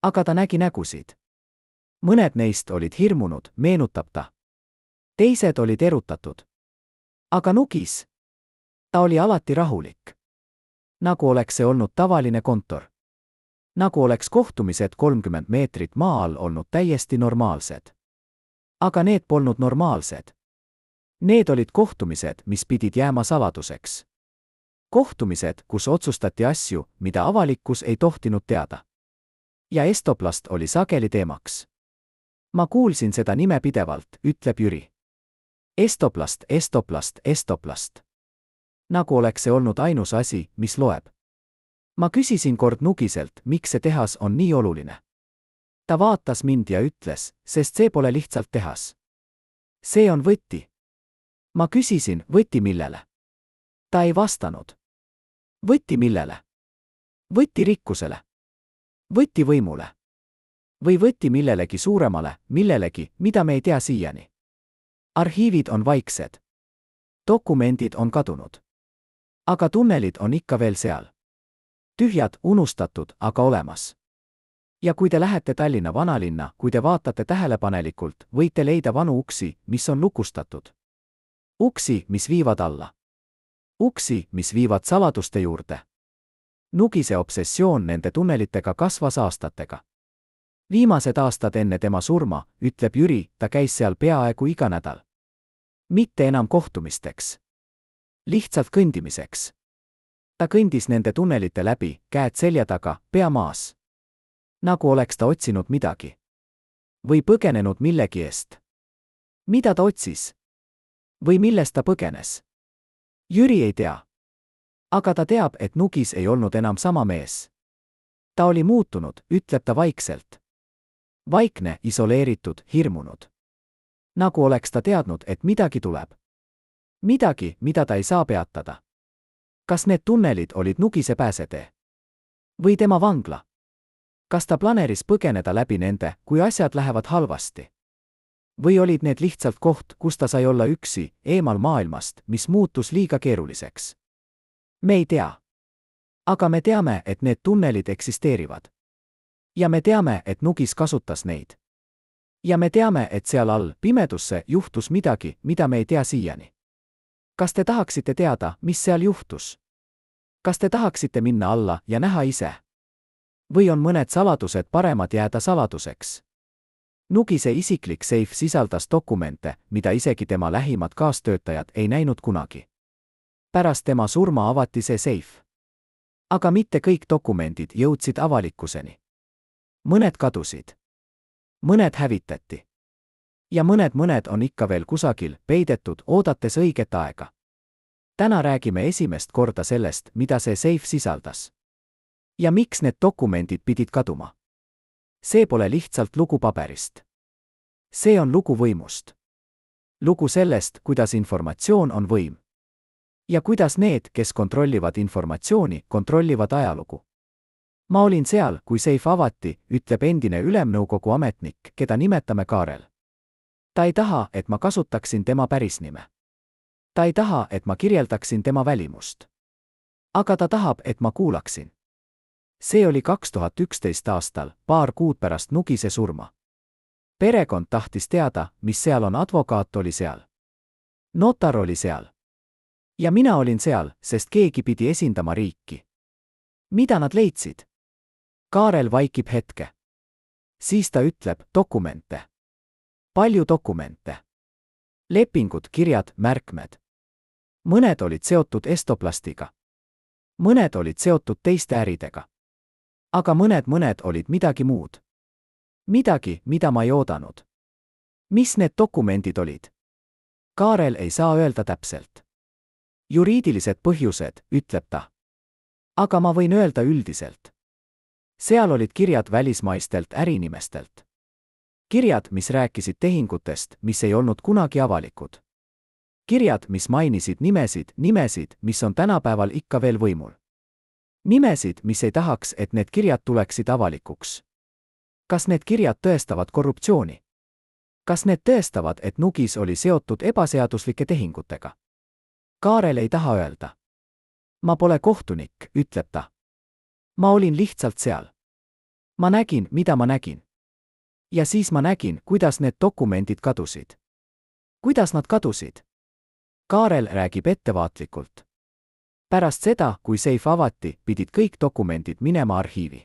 Aga ta nägi nägusid. Mõned neist olid hirmunud, meenutab ta. Teised olid erutatud. Aga Nugis? Ta oli alati rahulik. Nagu oleks see olnud tavaline kontor. Nagu oleks kohtumised 30 meetrit maa all olnud täiesti normaalsed. Aga need polnud normaalsed. Need olid kohtumised, mis pidid jääma saladuseks. Kohtumised, kus otsustati asju, mida avalikkus ei tohtinud teada. ja Estoplast oli sageli teemaks. Ma kuulsin seda nime pidevalt, ütleb Jüri. Estoplast, Estoplast, Estoplast. Nagu oleks see olnud ainus asi, mis loeb. Ma küsisin kord Nugiselt, miks see tehas on nii oluline. Ta vaatas mind ja ütles, sest see pole lihtsalt tehas. See on võti. Ma küsisin, võti millele? Ta ei vastanud. Võti millele? Võti rikkusele. Võti võimule. Või võti millelegi suuremale, millelegi, mida me ei tea siiani. Arhiivid on vaiksed. Dokumendid on kadunud. Aga tunnelid on ikka veel seal. Tühjad, unustatud, aga olemas. Ja kui te lähete Tallinna vanalinna, kui te vaatate tähelepanelikult, võite leida vanu uksi, mis on lukustatud. Uksi, mis viivad alla. Uksi, mis viivad saladuste juurde. Nugise obsessioon nende tunnelitega kasvas aastatega. Viimased aastad enne tema surma, ütleb Jüri, ta käis seal peaaegu iga nädal. Mitte enam kohtumisteks. Lihtsalt kõndimiseks. Ta kõndis nende tunnelite läbi, käed selja taga, pea maas. Nagu oleks ta otsinud midagi. Või põgenenud millegi eest. Mida ta otsis? Või millest ta põgenes? Jüri ei tea. Aga ta teab, et Nugis ei olnud enam sama mees. Ta oli muutunud, ütleb ta vaikselt. Vaikne, isoleeritud, hirmunud. Nagu oleks ta teadnud, et midagi tuleb. Midagi, mida ta ei saa peatada. Kas need tunnelid olid Nugise pääsetee? Või tema vangla? Kas ta planeeris põgeneda läbi nende, kui asjad lähevad halvasti? Või olid need lihtsalt koht, kus ta sai olla üksi, eemal maailmast, mis muutus liiga keeruliseks? Me ei tea. Aga me teame, et need tunnelid eksisteerivad. Ja me teame, et Nugis kasutas neid. Ja me teame, et seal all, pimedusse, juhtus midagi, mida me ei tea siiani. Kas te tahaksite teada, mis seal juhtus? Kas te tahaksite minna alla ja näha ise? Või on mõned saladused paremad jääda saladuseks? Nugise isiklik seif sisaldas dokumente, mida isegi tema lähimad kaastöötajad ei näinud kunagi. Pärast tema surma avati see seif. Aga mitte kõik dokumendid jõudsid avalikkuseni. Mõned kadusid. Mõned hävitati. Ja mõned on ikka veel kusagil, peidetud, oodates õiget aega. Täna räägime esimest korda sellest, mida see seif sisaldas. Ja miks need dokumendid pidid kaduma? See pole lihtsalt lugu paberist. See on lugu võimust. Lugu sellest, kuidas informatsioon on võim. Ja kuidas need, kes kontrollivad informatsiooni, kontrollivad ajalugu. Ma olin seal, kui seif avati, ütleb endine ülemnõukogu ametnik, keda nimetame Kaarel. Ta ei taha, et ma kasutaksin tema pärisnime. Ta ei taha, et ma kirjeldaksin tema välimust. Aga ta tahab, et ma kuulaksin. See oli 2011 aastal, paar kuud pärast Nugise surma. Perekond tahtis teada, mis seal on, advokaat oli seal. Notar oli seal. Ja mina olin seal, sest keegi pidi esindama riiki. Mida nad leidsid? Kaarel vaikib hetke. Siis ta ütleb, dokumente. Palju dokumente. Lepingud, kirjad, märkmed. Mõned olid seotud Estoplastiga. Mõned olid seotud teiste äridega. Aga mõned olid midagi muud. Midagi, mida ma ei oodanud. Mis need dokumendid olid? Kaarel ei saa öelda täpselt. Juriidilised põhjused, ütleb ta. Aga ma võin öelda üldiselt. Seal olid kirjad välismaistelt ärinimestelt. Kirjad, mis rääkisid tehingutest, mis ei olnud kunagi avalikud. Kirjad, mis mainisid nimesid, mis on tänapäeval ikka veel võimul. Nimesid, mis ei tahaks, et need kirjad tuleksid avalikuks. Kas need kirjad tõestavad korruptsiooni? Kas need tõestavad, et Nugis oli seotud ebaseaduslike tehingutega? Kaarel ei taha öelda. Ma pole kohtunik, ütleb ta. Ma olin lihtsalt seal. Ma nägin, mida ma nägin. Ja siis ma nägin, kuidas need dokumendid kadusid. Kuidas nad kadusid? Kaarel räägib ettevaatlikult. Pärast seda, kui seif avati, pidid kõik dokumendid minema arhiivi.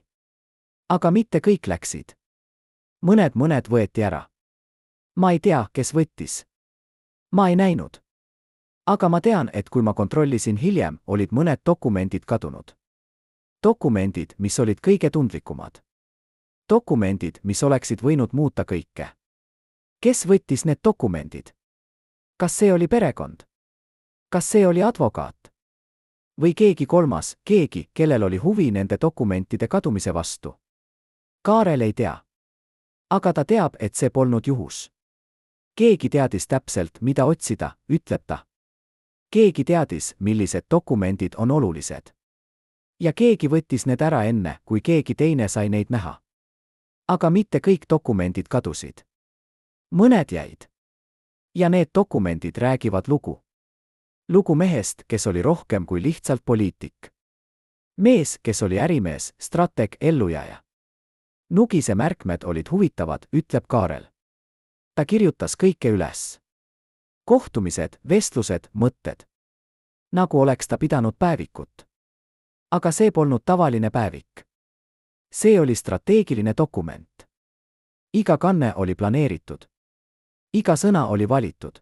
Aga mitte kõik läksid. Mõned võeti ära. Ma ei tea, kes võttis. Ma ei näinud. Aga ma tean, et kui ma kontrollisin hiljem, olid mõned dokumendid kadunud. Dokumendid, mis olid kõige tundlikumad. dokumendid, mis oleksid võinud muuta kõike. Kes võttis need dokumendid? Kas see oli perekond? Kas see oli advokaat? Või keegi kolmas, keegi, kellel oli huvi nende dokumentide kadumise vastu? Kaarel ei tea. Aga ta teab, et see polnud juhus. Keegi teadis täpselt, mida otsida, ütleb ta. Keegi teadis, millised dokumendid on olulised. Ja keegi võttis need ära enne, kui keegi teine sai neid näha. Aga mitte kõik dokumendid kadusid. Mõned jäid. Ja need dokumendid räägivad lugu. Lugu mehest, kes oli rohkem kui lihtsalt poliitik. Mees, kes oli ärimees, strateeg, ellujääja. Nugise märkmed olid huvitavad, ütleb Kaarel. Ta kirjutas kõike üles. Kohtumised, vestlused, mõtted. Nagu oleks ta pidanud päevikut. Aga see polnud tavaline päevik. See oli strateegiline dokument. Iga kanne oli planeeritud. Iga sõna oli valitud.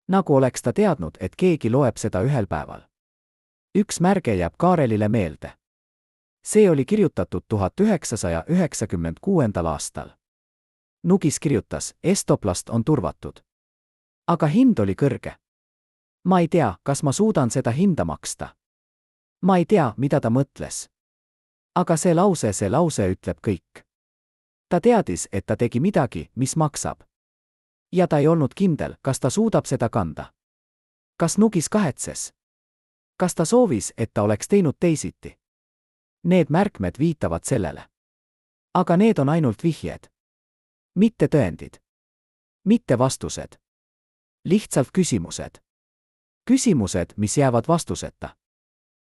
Nagu oleks ta teadnud, et keegi loeb seda ühel päeval. Üks märge jääb Kaarelile meelde. See oli kirjutatud 1996. aastal. Nugis kirjutas, Estoplast on turvatud. Aga hind oli kõrge. Ma ei tea, kas ma suudan seda hinda maksta. Ma ei tea, mida ta mõtles. Aga see lause ütleb kõik. Ta teadis, et ta tegi midagi, mis maksab. Ja ta ei olnud kindel, kas ta suudab seda kanda. Kas Nugis kahetses? Kas ta soovis, et ta oleks teinud teisiti? Need märkmed viitavad sellele. Aga need on ainult vihjed. Mitte tõendid. Mitte vastused. Lihtsalt küsimused. Küsimused, mis jäävad vastuseta.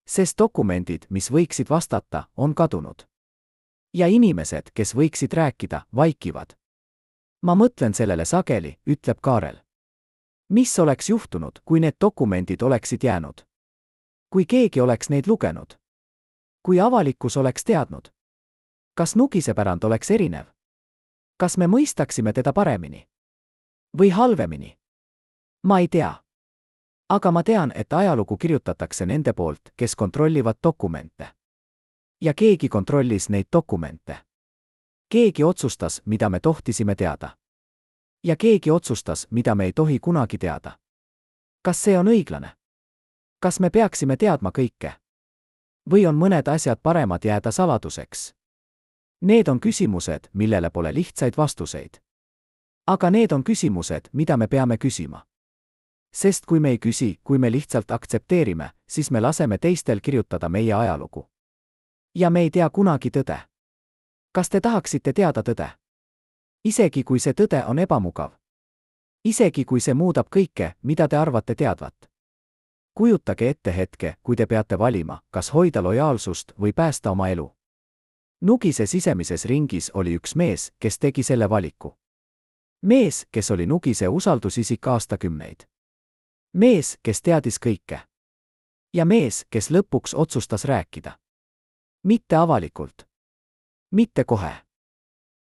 Sest dokumendid, mis võiksid vastata, on kadunud. Ja inimesed, kes võiksid rääkida, vaikivad. Ma mõtlen sellele sageli, ütleb Kaarel. Mis oleks juhtunud, kui need dokumendid oleksid jäänud? Kui keegi oleks neid lugenud? Kui avalikkus oleks teadnud? Kas Nugise pärand oleks erinev? Kas me mõistaksime teda paremini? Või halvemini? Ma ei tea. Aga ma tean, et ajalugu kirjutatakse nende poolt, kes kontrollivad dokumente. Ja keegi kontrollis neid dokumente. Keegi otsustas, mida me tohtisime teada. Ja keegi otsustas, mida me ei tohi kunagi teada. Kas see on õiglane? Kas me peaksime teadma kõike? Või on mõned asjad paremad jääda saladuseks? Need on küsimused, millele pole lihtsaid vastuseid. Aga need on küsimused, mida me peame küsima. Sest kui me ei küsi, kui me lihtsalt aktsepteerime, siis me laseme teistel kirjutada meie ajalugu. Ja me ei tea kunagi tõde. Kas te tahaksite teada tõde? Isegi kui see tõde on ebamugav. Isegi kui see muudab kõike, mida te arvate teadvat. Kujutage ette hetke, kui te peate valima, kas hoida lojaalsust või päästa oma elu. Nugise sisemises ringis oli üks mees, kes tegi selle valiku. Mees, kes oli Nugise usaldusisik aastakümneid. Mees, kes teadis kõike. Ja mees, kes lõpuks otsustas rääkida. Mitte avalikult. Mitte kohe.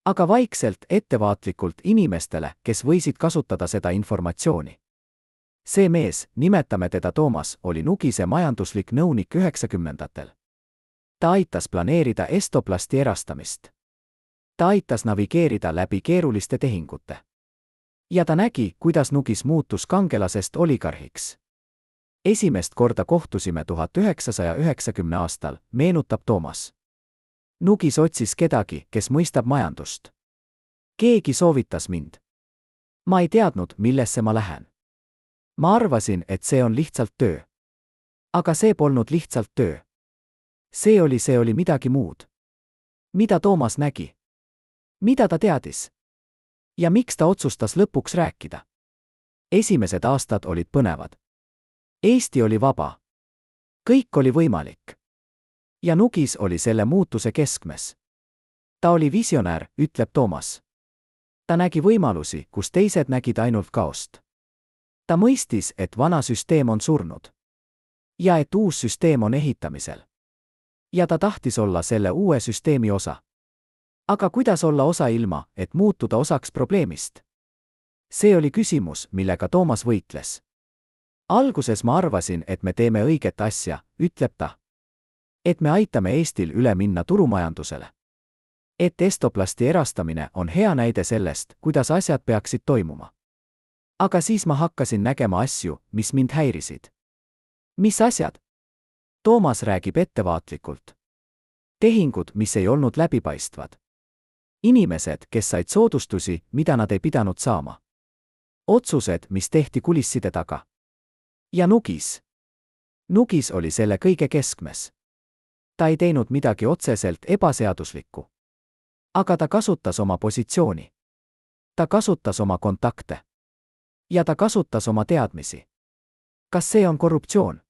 Aga vaikselt, ettevaatlikult inimestele, kes võisid kasutada seda informatsiooni. See mees, nimetame teda Toomas, oli Nugise majanduslik nõunik 90-ndatel. Ta aitas planeerida Estoplasti erastamist. Ta aitas navigeerida läbi keeruliste tehingute. Ja ta nägi, kuidas Nugis muutus kangelasest oligarhiks. Esimest korda kohtusime 1990 aastal, meenutab Toomas. Nugis otsis kedagi, kes mõistab majandust. Keegi soovitas mind. Ma ei teadnud, millesse ma lähen. Ma arvasin, et see on lihtsalt töö. Aga see polnud lihtsalt töö. See oli midagi muud. Mida Toomas nägi? Mida ta teadis? Ja miks ta otsustas lõpuks rääkida? Esimesed aastad olid põnevad. Eesti oli vaba. Kõik oli võimalik. Ja Nugis oli selle muutuse keskmes. Ta oli visionäär, ütleb Toomas. Ta nägi võimalusi, kus teised nägid ainult kaost. Ta mõistis, et vana süsteem on surnud. Ja et uus süsteem on ehitamisel. Ja ta tahtis olla selle uue süsteemi osa. Aga kuidas olla osa ilma, et muutuda osaks probleemist? See oli küsimus, millega Toomas võitles. Alguses ma arvasin, et me teeme õiget asja, ütleb ta. Et me aitame Eestil üle minna turumajandusele. Et Estoplasti erastamine on hea näide sellest, kuidas asjad peaksid toimuma. Aga siis ma hakkasin nägema asju, mis mind häirisid. Mis asjad? Toomas räägib ettevaatlikult. Tehingud, mis ei olnud läbipaistvad. Inimesed, kes said soodustusi, mida nad ei pidanud saama. Otsused, mis tehti kulisside taga. Ja Nugis. Nugis oli selle kõige keskmes. Ta ei teinud midagi otseselt ebaseaduslikku. Aga ta kasutas oma positsiooni. Ta kasutas oma kontakte. Ja ta kasutas oma teadmisi. Kas see on korruptsioon?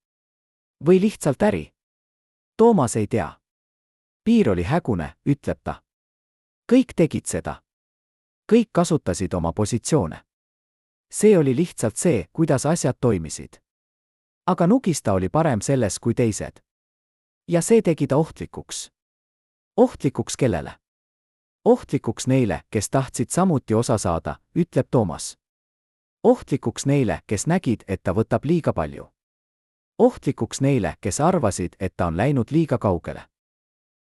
Või lihtsalt äri? Toomas ei tea. Piir oli hägune, ütleb ta. Kõik tegid seda. Kõik kasutasid oma positsioone. See oli lihtsalt see, kuidas asjad toimisid. Aga Nugista oli parem selles kui teised. Ja see tegi ta ohtlikuks. Ohtlikuks kellele? Ohtlikuks neile, kes tahtsid samuti osa saada, ütleb Toomas. Ohtlikuks neile, kes nägid, et ta võtab liiga palju. Ohtlikuks neile, kes arvasid, et ta on läinud liiga kaugele.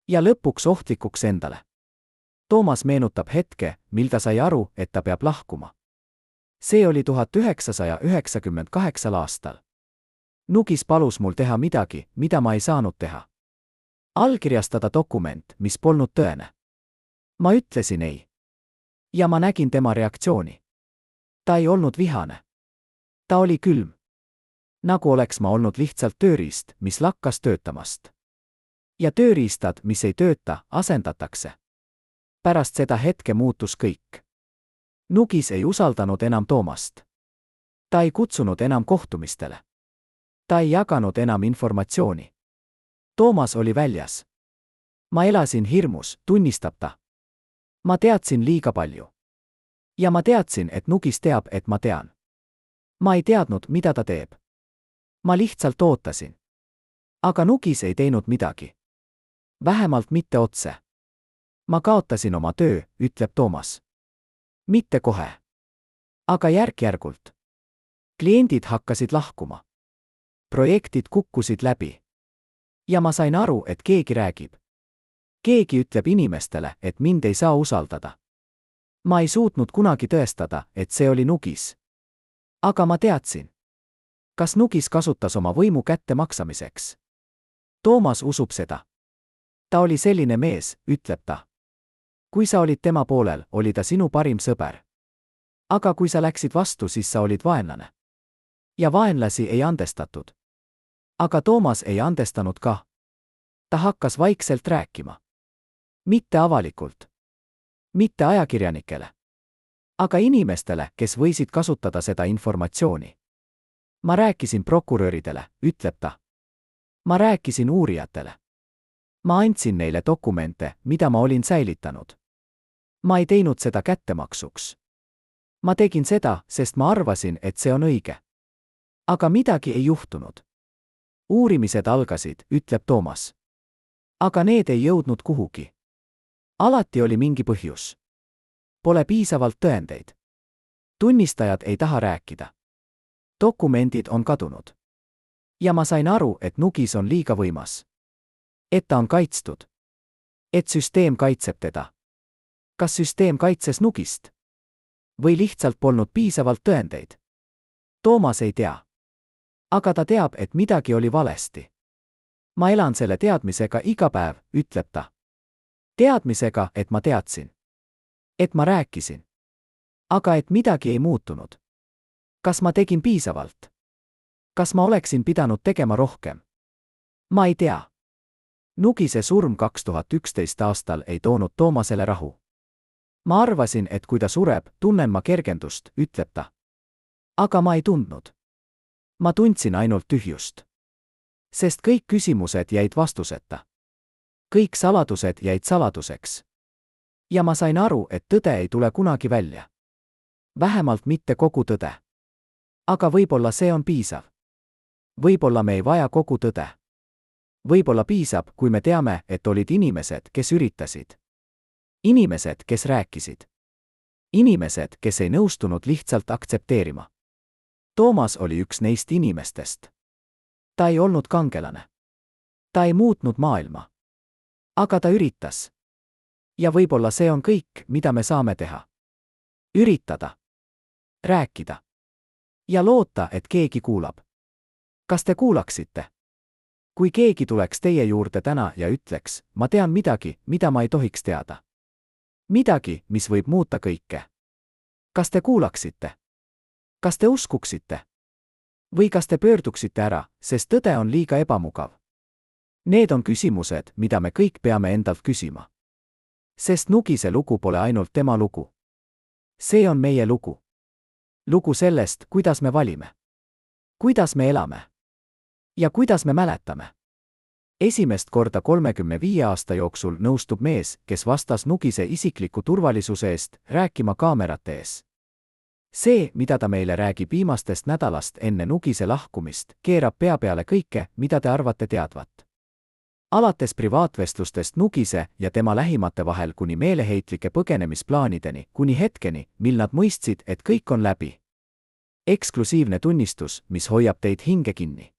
Ja lõpuks ohtlikuks endale. Toomas meenutab hetke, mil ta sai aru, et ta peab lahkuma. See oli 1998 aastal. Nugis palus mul teha midagi, mida ma ei saanud teha. Allkirjastada dokument, mis polnud tõene. Ma ütlesin ei. Ja ma nägin tema reaktsiooni. Ta ei olnud vihane. Ta oli külm. Nagu oleks ma olnud lihtsalt tööriist, mis lakkas töötamast. Ja tööriistad, mis ei tööta, asendatakse. Pärast seda hetke muutus kõik. Nugis ei usaldanud enam Toomast. Ta ei kutsunud enam kohtumistele. Ta ei jaganud enam informatsiooni. Toomas oli väljas. Ma elasin hirmus, tunnistab ta. Ma teadsin liiga palju. Ja ma teadsin, et Nugis teab, et ma tean. Ma ei teadnud, mida ta teeb. Ma lihtsalt ootasin. Aga Nugis ei teinud midagi. Vähemalt mitte otse. Ma kaotasin oma töö, ütleb Toomas. Mitte kohe. Aga järk-järgult. Kliendid hakkasid lahkuma. Projektid kukkusid läbi. Ja ma sain aru, et keegi räägib. Keegi ütleb inimestele, et mind ei saa usaldada. Ma ei suutnud kunagi tõestada, et see oli Nugis. Aga ma teadsin. Kas Nugis kasutas oma võimu kätte maksamiseks? Toomas usub seda. Ta oli selline mees, ütleb ta. Kui sa olid tema poolel, oli ta sinu parim sõber. Aga kui sa läksid vastu, siis sa olid vaenlane. Ja vaenlasi ei andestatud. Aga Toomas ei andestanud ka. Ta hakkas vaikselt rääkima. Mitte avalikult. Mitte ajakirjanikele. Aga inimestele, kes võisid kasutada seda informatsiooni. Ma rääkisin prokuröridele, ütleb ta. Ma rääkisin uurijatele. Ma andsin neile dokumente, mida ma olin säilitanud. Ma ei teinud seda kättemaksuks. Ma tegin seda, sest ma arvasin, et see on õige. Aga midagi ei juhtunud. Uurimised algasid, ütleb Toomas. Aga need ei jõudnud kuhugi. Alati oli mingi põhjus. Pole piisavalt tõendeid. Tunnistajad ei taha rääkida. Dokumendid on kadunud. Ja ma sain aru, et Nugis on liiga võimas. Et ta on kaitstud. Et süsteem kaitseb teda. Kas süsteem kaitses Nugist? Või lihtsalt polnud piisavalt tõendeid? Toomas ei tea. Aga ta teab, et midagi oli valesti. Ma elan selle teadmisega iga päev, ütleb ta. Teadmisega, et ma teadsin. Et ma rääkisin. Aga et midagi ei muutunud. Kas ma tegin piisavalt? Kas ma oleksin pidanud tegema rohkem? Ma ei tea. Nugise surm 2011 aastal ei toonud Toomasele rahu. Ma arvasin, et kui ta sureb, tunnen ma kergendust, ütleb ta. Aga ma ei tundnud. Ma tundsin ainult tühjust. Sest kõik küsimused jäid vastuseta. Kõik saladused jäid saladuseks. Ja ma sain aru, et tõde ei tule kunagi välja. Vähemalt mitte kogu tõde. Aga võib-olla see on piisav. Võib-olla me ei vaja kogu tõde. Võib-olla piisab, kui me teame, et olid inimesed, kes üritasid. Inimesed, kes rääkisid. Inimesed, kes ei nõustunud lihtsalt aktsepteerima. Toomas oli üks neist inimestest. Ta ei olnud kangelane. Ta ei muutnud maailma. Aga ta üritas. ja võib-olla see on kõik, mida me saame teha. Üritada. Rääkida. Ja loota, et keegi kuulab. Kas te kuulaksite? Kui keegi tuleks teie juurde täna ja ütleks, ma tean midagi, mida ma ei tohiks teada. Midagi, mis võib muuta kõike. Kas te kuulaksite? Kas te uskuksite? Või kas te pöörduksite ära, sest tõde on liiga ebamugav? Need on küsimused, mida me kõik peame endalt küsima. Sest Nugise lugu pole ainult tema lugu. See on meie lugu. Lugu sellest, kuidas me valime. Kuidas me elame. Ja kuidas me mäletame. Esimest korda 35 aasta jooksul nõustub mees, kes vastas Nugise isikliku turvalisuse eest, rääkima kaamerate ees. See, mida ta meile räägib viimastest nädalast enne Nugise lahkumist, keerab pea peale kõike, mida te arvate teadvat. Alates privaatvestlustest Nugise ja tema lähimate vahel kuni meeleheitlike põgenemisplaanideni, kuni hetkeni, mil nad mõistsid, et kõik on läbi. Eksklusiivne tunnistus, mis hoiab teid hinge kinni.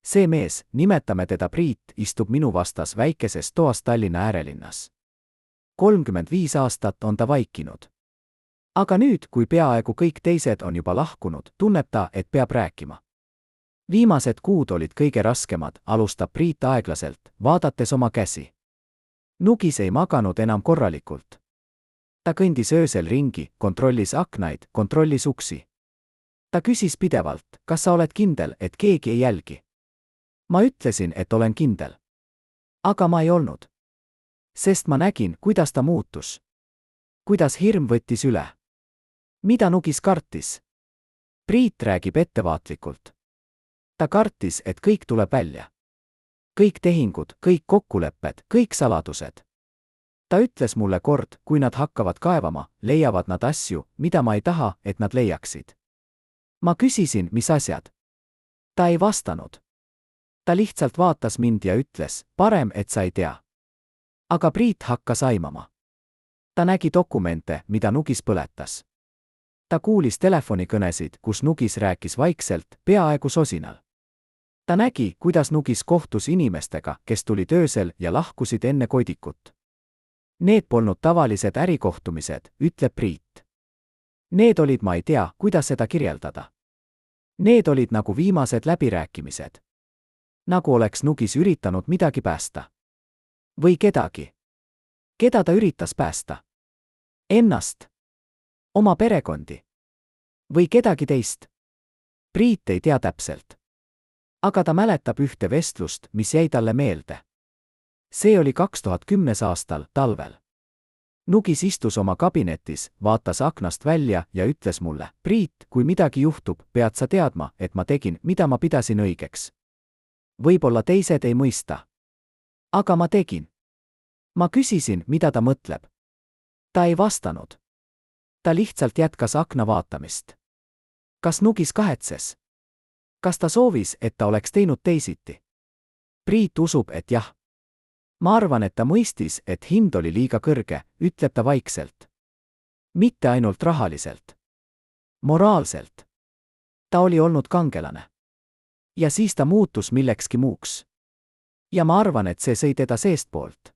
See mees, nimetame teda Priit, istub minu vastas väikeses toas Tallinna äärelinnas. 35 aastat on ta vaikinud. Aga nüüd, kui peaaegu kõik teised on juba lahkunud, tunneb ta, et peab rääkima. Viimased kuud olid kõige raskemad, alustab Priit aeglaselt, vaadates oma käsi. Nugis ei maganud enam korralikult. Ta kõndis öösel ringi, kontrollis aknaid, kontrollis uksi. Ta küsis pidevalt, kas sa oled kindel, et keegi ei jälgi? Ma ütlesin, et olen kindel. Aga ma ei olnud. Sest ma nägin, kuidas ta muutus. Kuidas hirm võttis üle. Mida Nugis kartis? Priit räägib ettevaatlikult. Ta kartis, et kõik tuleb välja. Kõik tehingud, kõik kokkulepped, kõik saladused. Ta ütles mulle kord, kui nad hakkavad kaevama, leiavad nad asju, mida ma ei taha, et nad leiaksid. Ma küsisin, mis asjad. Ta ei vastanud. Ta lihtsalt vaatas mind ja ütles, parem, et sa ei tea. Aga Priit hakkas aimama. Ta nägi dokumente, mida Nugis põletas. Ta kuulis telefonikõnesid, kus Nugis rääkis vaikselt, peaaegu sosinal. Ta nägi, kuidas Nugis kohtus inimestega, kes tulid öösel ja lahkusid enne kodikut. Need polnud tavalised ärikohtumised, ütleb Priit. Need olid, ma ei tea, kuidas seda kirjeldada. Need olid nagu viimased läbirääkimised. Nagu oleks Nugis üritanud midagi päästa. Või kedagi. Keda ta üritas päästa? Ennast. Oma perekondi. Või kedagi teist. Priit ei tea täpselt. Aga ta mäletab ühte vestlust, mis jäi talle meelde. See oli 2010. aastal, talvel. Nugis istus oma kabinetis, vaatas aknast välja ja ütles mulle, Priit, kui midagi juhtub, pead sa teadma, et ma tegin, mida ma pidasin õigeks. Võib-olla teised ei mõista. Aga ma tegin. Ma küsisin, mida ta mõtleb. Ta ei vastanud. Ta lihtsalt jätkas akna vaatamist. Kas Nugis kahetses? Kas ta soovis, et ta oleks teinud teisiti? Priit usub, et jah. Ma arvan, et ta mõistis, et hind oli liiga kõrge, ütleb ta vaikselt. Mitte ainult rahaliselt. Moraalselt. Ta oli olnud kangelane. Ja siis ta muutus millekski muuks. Ja ma arvan, et see sõi teda seestpoolt.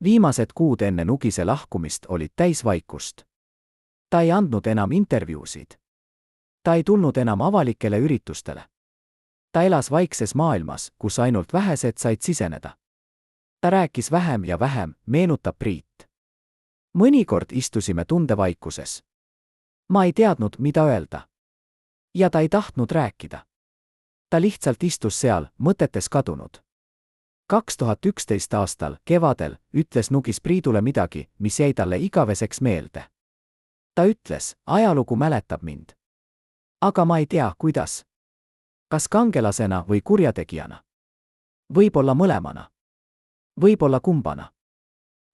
Viimased kuud enne Nugise lahkumist olid täis vaikust. Ta ei andnud enam intervjuusid. Ta ei tulnud enam avalikele üritustele. Ta elas vaikses maailmas, kus ainult vähesed said siseneda. Ta rääkis vähem ja vähem, meenutab Priit. Mõnikord istusime tundevaikuses. Ma ei teadnud, mida öelda. Ja ta ei tahtnud rääkida. Ta lihtsalt istus seal, mõtetes kadunud. 2011 aastal, kevadel, ütles Nugis Priidule midagi, mis jäi talle igaveseks meelde. Ta ütles, ajalugu mäletab mind. Aga ma ei tea, kuidas. Kas kangelasena või kurjategijana? Võib-olla mõlemana. Võib-olla kumbana.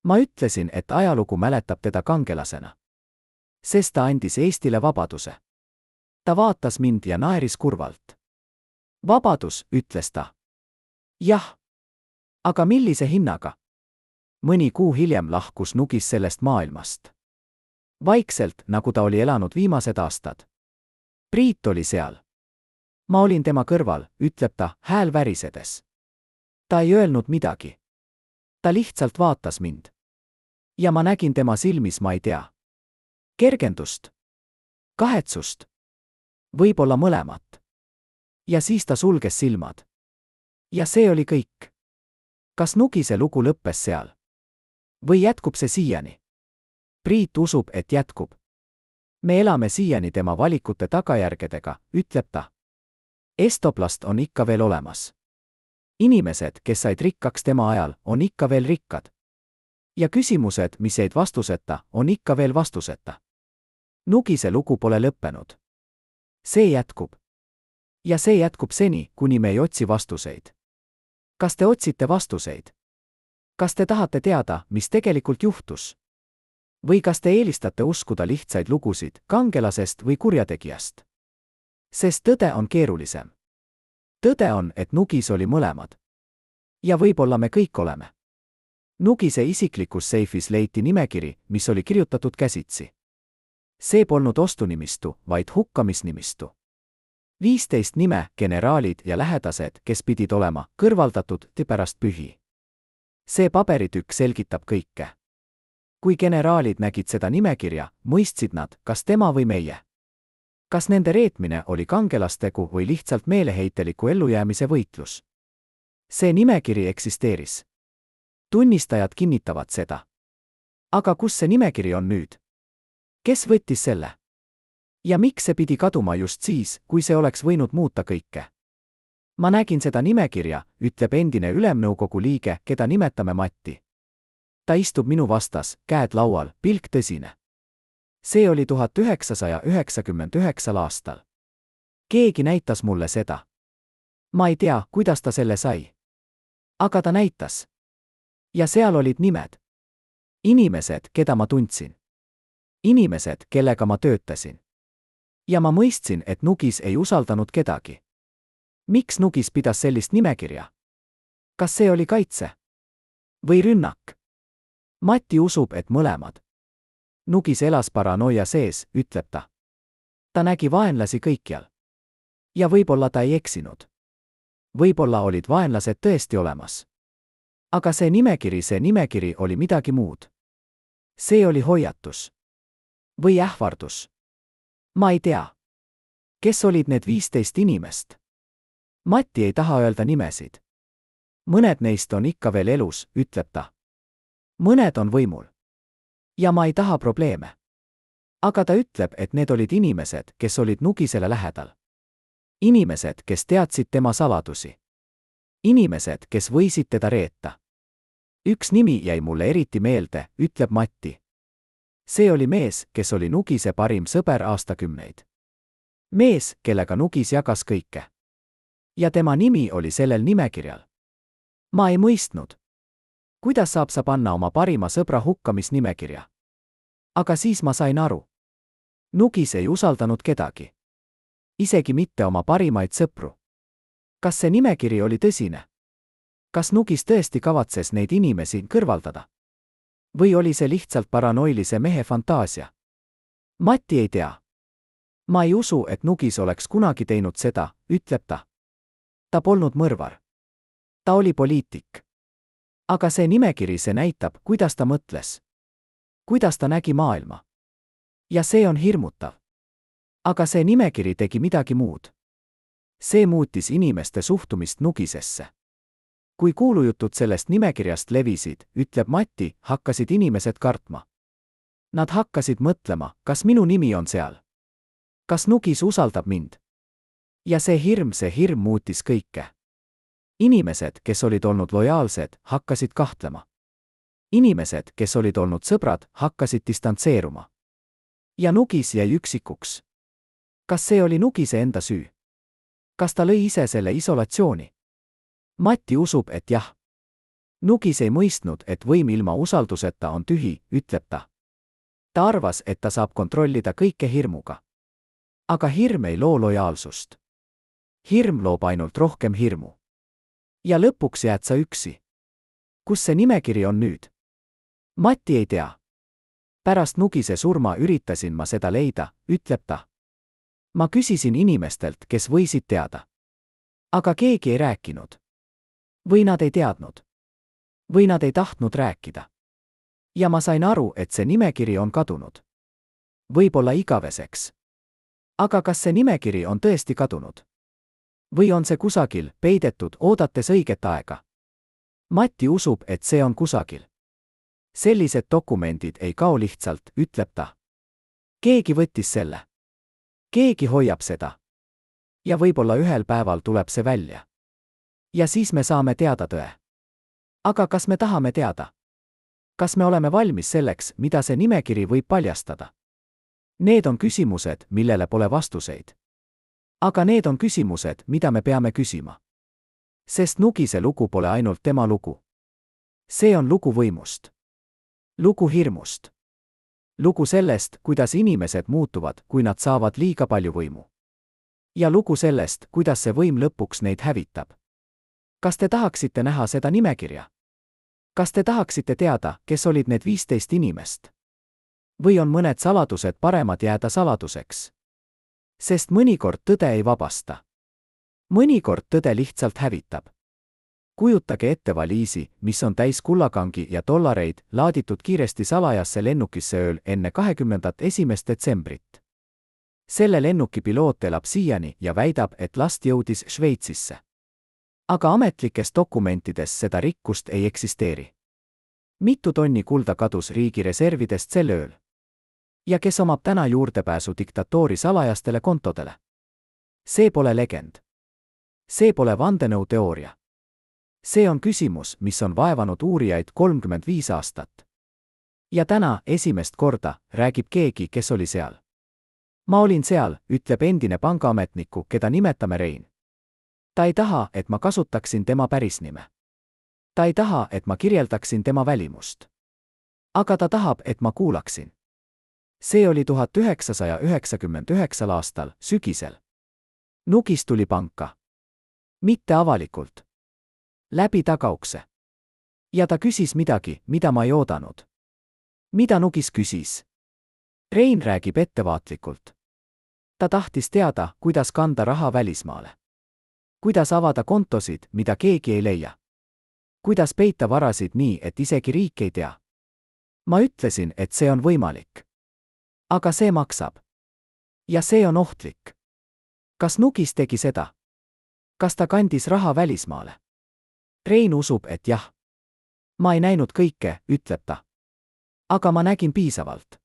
Ma ütlesin, et ajalugu mäletab teda kangelasena. Sest ta andis Eestile vabaduse. Ta vaatas mind ja naeris kurvalt. Vabadus, ütles ta. Jah. Aga millise hinnaga? Mõni kuu hiljem lahkus Nugis sellest maailmast. Vaikselt, nagu ta oli elanud viimased aastad. Priit oli seal. Ma olin tema kõrval, ütleb ta, hääl värisedes. Ta ei öelnud midagi. Ta lihtsalt vaatas mind. ja ma nägin tema silmis, ma ei tea, kergendust, kahetsust, võib-olla mõlemat. ja siis ta sulges silmad. ja see oli kõik. kas Nugise lugu lõppes seal? või jätkub see siiani? Priit usub, et jätkub. me elame siiani tema valikute tagajärgedega, ütleb ta. Estoplast on ikka veel olemas. inimesed, kes said rikkaks tema ajal, on ikka veel rikkad. ja küsimused, mis jäid vastuseta, on ikka veel vastuseta. Nugise lugu pole lõppenud. see jätkub. ja see jätkub seni, kuni me ei otsi vastuseid. kas te otsite vastuseid? kas te tahate teada, mis tegelikult juhtus? või kas te eelistate uskuda lihtsaid lugusid kangelasest või kurjategijast? sest tõde on keerulisem. tõde on, et Nugis oli mõlemad. ja võib-olla me kõik oleme. Nugise isiklikus seifis leiti nimekiri, mis oli kirjutatud käsitsi. see polnud ostunimistu, vaid hukkamisnimistu. 15 nime, generaalid ja lähedased, kes pidid olema kõrvaldatud pärast pühi. see paberitükk selgitab kõike. kui generaalid nägid seda nimekirja, mõistsid nad, kas tema või meie. kas nende reetmine oli kangelastegu või lihtsalt meeleheiteliku ellujäämise võitlus. see nimekiri eksisteeris. tunnistajad kinnitavad seda. aga kus see nimekiri on nüüd? kes võttis selle? ja miks see pidi kaduma just siis, kui see oleks võinud muuta kõike? ma nägin seda nimekirja, ütleb endine ülemnõukogu liige, keda nimetame Matti. ta istub minu vastas, käed laual, pilk tõsine. see oli 1999 aastal. keegi näitas mulle seda. ma ei tea, kuidas ta selle sai. aga ta näitas. ja seal olid nimed. inimesed, keda ma tundsin. inimesed, kellega ma töötasin. ja ma mõistsin, et Nugis ei usaldanud kedagi. miks Nugis pidas sellist nimekirja? kas see oli kaitse? või rünnak? Matti usub, et mõlemad. Nugis elas paranoia sees, ütleb ta. ta nägi vaenlasi kõikjal. ja võib-olla ta ei eksinud. võib-olla olid vaenlased tõesti olemas. aga see nimekiri oli midagi muud. see oli hoiatus. või ähvardus. ma ei tea. kes olid need 15 inimest? Matti ei taha öelda nimesid. mõned neist on ikka veel elus, ütleb ta. mõned on võimul. ja ma ei taha probleeme. aga ta ütleb, et need olid inimesed, kes olid Nugisele lähedal. inimesed, kes teadsid tema saladusi. inimesed, kes võisid teda reeta. üks nimi jäi mulle eriti meelde, ütleb Matti. see oli mees, kes oli Nugise parim sõber aastakümneid. mees, kellega Nugis jagas kõike. ja tema nimi oli sellel nimekirjal. ma ei mõistnud. kuidas saab sa panna oma parima sõbra hukkamisnimekirja? aga siis ma sain aru. Nugis ei usaldanud kedagi. isegi mitte oma parimaid sõpru. kas see nimekiri oli tõsine? kas Nugis tõesti kavatses neid inimesi kõrvaldada? või oli see lihtsalt paranoilise mehe fantaasia? Matti ei tea. ma ei usu, et Nugis oleks kunagi teinud seda, ütleb ta. ta polnud mõrvar. ta oli poliitik. aga see nimekiri, see näitab, kuidas ta mõtles. kuidas ta nägi maailma. ja see on hirmutav. aga see nimekiri tegi midagi muud. see muutis inimeste suhtumist Nugisesse. kui kuulujutud sellest nimekirjast levisid, ütleb Matti, hakkasid inimesed kartma. Nad hakkasid mõtlema, kas minu nimi on seal. kas Nugis usaldab mind? ja see hirm muutis kõike. inimesed, kes olid olnud lojaalsed, hakkasid kahtlema. inimesed, kes olid olnud sõbrad, hakkasid distantseeruma. ja Nugis jäi üksikuks. kas see oli Nugise enda süü? kas ta lõi ise selle isolatsiooni? Matti usub, et jah. Nugis ei mõistnud, et võim ilma usalduseta on tühi, ütleb ta. ta arvas, et ta saab kontrollida kõike hirmuga. aga hirm ei loo lojaalsust. hirm loob ainult rohkem hirmu. ja lõpuks jääd sa üksi. kus see nimekiri on nüüd? Matti ei tea. pärast Nugise surma üritasin ma seda leida, ütleb ta. ma küsisin inimestelt, kes võisid teada. aga keegi ei rääkinud. või nad ei teadnud. või nad ei tahtnud rääkida. ja ma sain aru, et see nimekiri on kadunud. Võib-olla igaveseks. Aga kas see nimekiri on tõesti kadunud? Või on see kusagil, peidetud, oodates õiget aega? Matti usub, et see on kusagil. Sellised dokumendid ei kao lihtsalt, ütleb ta. Keegi võttis selle. Keegi hoiab seda. Ja võib-olla ühel päeval tuleb see välja. Ja siis me saame teada tõe. Aga kas me tahame teada? Kas me oleme valmis selleks, mida see nimekiri võib paljastada? Need on küsimused, millele pole vastuseid. Aga need on küsimused, mida me peame küsima. Sest Nugise lugu pole ainult tema lugu. See on lugu võimust. Lugu hirmust. Lugu sellest, kuidas inimesed muutuvad, kui nad saavad liiga palju võimu. Ja lugu sellest, kuidas see võim lõpuks neid hävitab. Kas te tahaksite näha seda nimekirja? Kas te tahaksite teada, kes olid need 15 inimest? Või on mõned saladused paremad jääda saladuseks? Sest mõnikord tõde ei vabasta. Mõnikord tõde lihtsalt hävitab. Kujutage ette valiisi, mis on täis kullakangi ja dollareid, laaditud kiiresti salajasse lennukisse ööl enne 21. detsembrit. Selle lennuki piloot elab siiani ja väidab, et last jõudis Šveitsisse. Aga ametlikes dokumentides seda rikkust ei eksisteeri. Mitu tonni kulda kadus riigi reservidest sel ööl? Ja kes omab täna juurdepääsu diktatoori salajastele kontodele? See pole legend. See pole vandenõuteooria. See on küsimus, mis on vaevanud uurijaid 35 aastat. Ja täna, esimest korda, räägib keegi, kes oli seal. Ma olin seal, ütleb endine pangaametniku, keda nimetame Rein. Ta ei taha, et ma kasutaksin tema pärisnime. Ta ei taha, et ma kirjeldaksin tema välimust. Aga ta tahab, et ma kuulaksin. See oli 1999 aastal, sügisel. Nugis tuli panka. Mitte avalikult. Läbi tagaukse. Ja ta küsis midagi, mida ma ei oodanud. Mida Nugis küsis? Rein räägib ettevaatlikult. Ta tahtis teada, kuidas kanda raha välismaale. Kuidas avada kontosid, mida keegi ei leia. Kuidas peita varasid nii, et isegi riik ei tea. Ma ütlesin, et see on võimalik. Aga see maksab. Ja see on ohtlik. Kas Nugis tegi seda? Kas ta kandis raha välismaale? Rein usub, et jah. Ma ei näinud kõike, ütleb ta. Aga ma nägin piisavalt.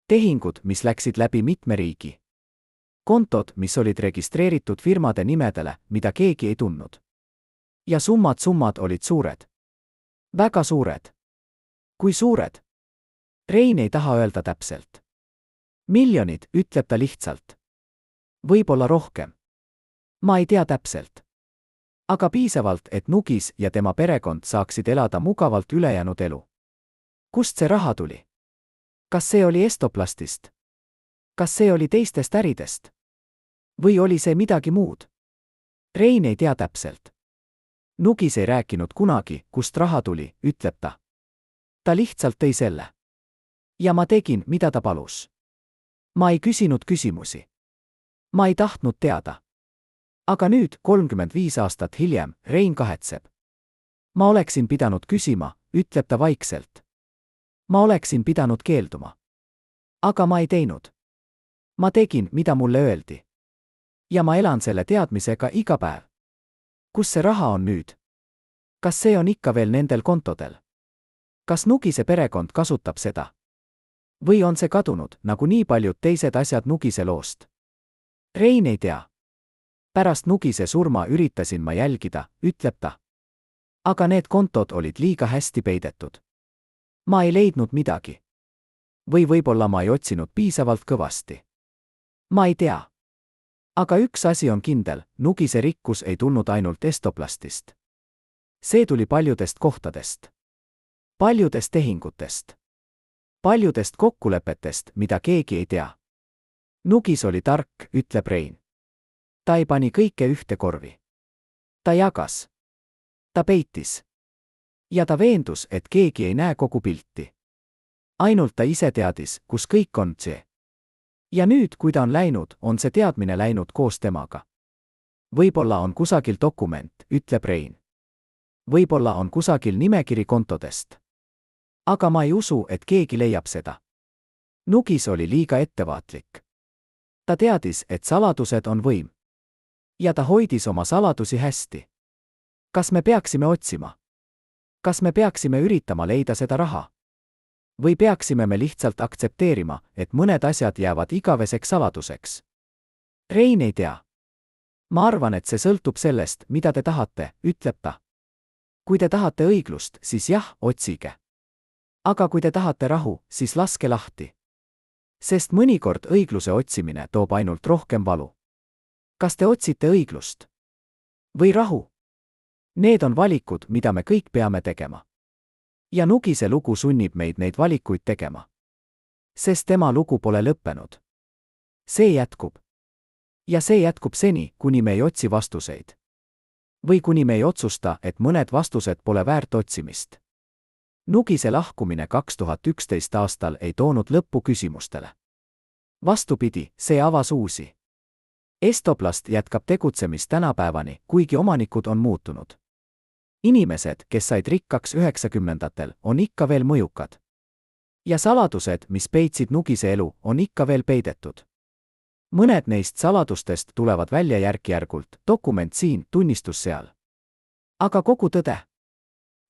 Tehingud, mis läksid läbi mitme riigi. Kontod, mis olid registreeritud firmade nimedele, mida keegi ei tundnud. Ja summad olid suured. Väga suured. Kui suured? Rein ei taha öelda täpselt. Miljonid, ütleb ta lihtsalt. Võib-olla rohkem. Ma ei tea täpselt. Aga piisavalt, et Nugis ja tema perekond saaksid elada mugavalt ülejäänud elu. Kust see raha tuli? Kas see oli Estoplastist? Kas see oli teistest äridest? Või oli see midagi muud? Rein ei tea täpselt. Nugis ei rääkinud kunagi, kust raha tuli, ütleb ta. Ta lihtsalt tõi selle. Ja ma tegin, mida ta palus. Ma ei küsinud küsimusi. Ma ei tahtnud teada. Aga nüüd, 35 aastat hiljem, Rein kahetseb. Ma oleksin pidanud küsima, ütleb ta vaikselt. Ma oleksin pidanud keelduma. Aga ma ei teinud. Ma tegin, mida mulle öeldi. Ja ma elan selle teadmisega iga päev. Kus see raha on nüüd? Kas see on ikka veel nendel kontodel? Kas Nugise perekond kasutab seda? Või on see kadunud, nagu nii paljud teised asjad Nugise loost? Rein ei tea. Pärast Nugise surma üritasin ma jälgida, ütleb ta. Aga need kontod olid liiga hästi peidetud. Ma ei leidnud midagi. Või võib-olla ma ei otsinud piisavalt kõvasti. Ma ei tea. Aga üks asi on kindel, Nugise rikkus ei tulnud ainult Estoplastist. See tuli paljudest kohtadest. Paljudest tehingutest. Paljudest kokkulepetest, mida keegi ei tea. Nugis oli tark, ütleb Rein. Ta ei pani kõike ühte korvi. Ta jagas. Ta peitis. Ja ta veendus, et keegi ei näe kogu pilti. Ainult ta ise teadis, kus kõik on see. Ja nüüd, kui ta on läinud, on see teadmine läinud koos temaga. Võib-olla on kusagil dokument, ütleb Rein. Võib-olla on kusagil nimekiri kontodest. Aga ma ei usu, et keegi leiab seda. Nugis oli liiga ettevaatlik. Ta teadis, et saladused on võim. Ja ta hoidis oma saladusi hästi. Kas me peaksime otsima? Kas me peaksime üritama leida seda raha? Või peaksime me lihtsalt aktsepteerima, et mõned asjad jäävad igaveseks saladuseks? Rein ei tea. Ma arvan, et see sõltub sellest, mida te tahate, ütleb ta. Kui te tahate õiglust, siis jah, otsige. Aga kui te tahate rahu, siis laske lahti. Sest mõnikord õigluse otsimine toob ainult rohkem valu. Kas te otsite õiglust? Või rahu? Need on valikud, mida me kõik peame tegema. Ja Nugise lugu sunnib meid neid valikuid tegema. Sest tema lugu pole lõppenud. See jätkub. Ja see jätkub seni, kuni me ei otsi vastuseid. Või kuni me ei otsusta, et mõned vastused pole väärt otsimist. Nugise lahkumine 2011 aastal ei toonud lõppu küsimustele. Vastupidi, see avas uusi. Estoplast jätkab tegutsemist tänapäevani, kuigi omanikud on muutunud. Inimesed, kes said rikkaks 90ndatel, on ikka veel mõjukad. Ja saladused, mis peitsid Nugise elu, on ikka veel peidetud. Mõned neist saladustest tulevad välja järk-järgult, dokument siin, tunnistus seal. Aga kogu tõde?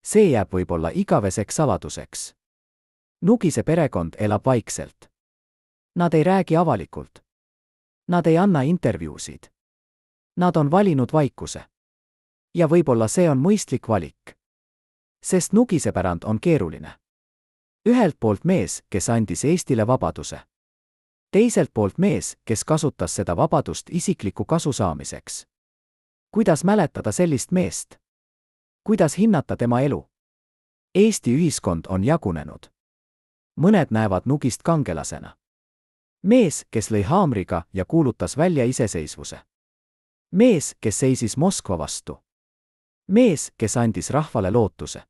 See jääb võib-olla igaveseks saladuseks. Nugise perekond elab vaikselt. Nad ei räägi avalikult. Nad ei anna intervjuusid. Nad on valinud vaikuse. Ja võib-olla see on mõistlik valik. Sest Nugise pärand on keeruline. Ühelt poolt mees, kes andis Eestile vabaduse. Teiselt poolt mees, kes kasutas seda vabadust isikliku kasu saamiseks. Kuidas mäletada sellist meest? Kuidas hinnata tema elu? Eesti ühiskond on jagunenud. Mõned näevad Nugist kangelasena. Mees, kes lõi haamriga ja kuulutas välja iseseisvuse. Mees, kes seisis Moskva vastu. Mees, kes andis rahvale lootuse.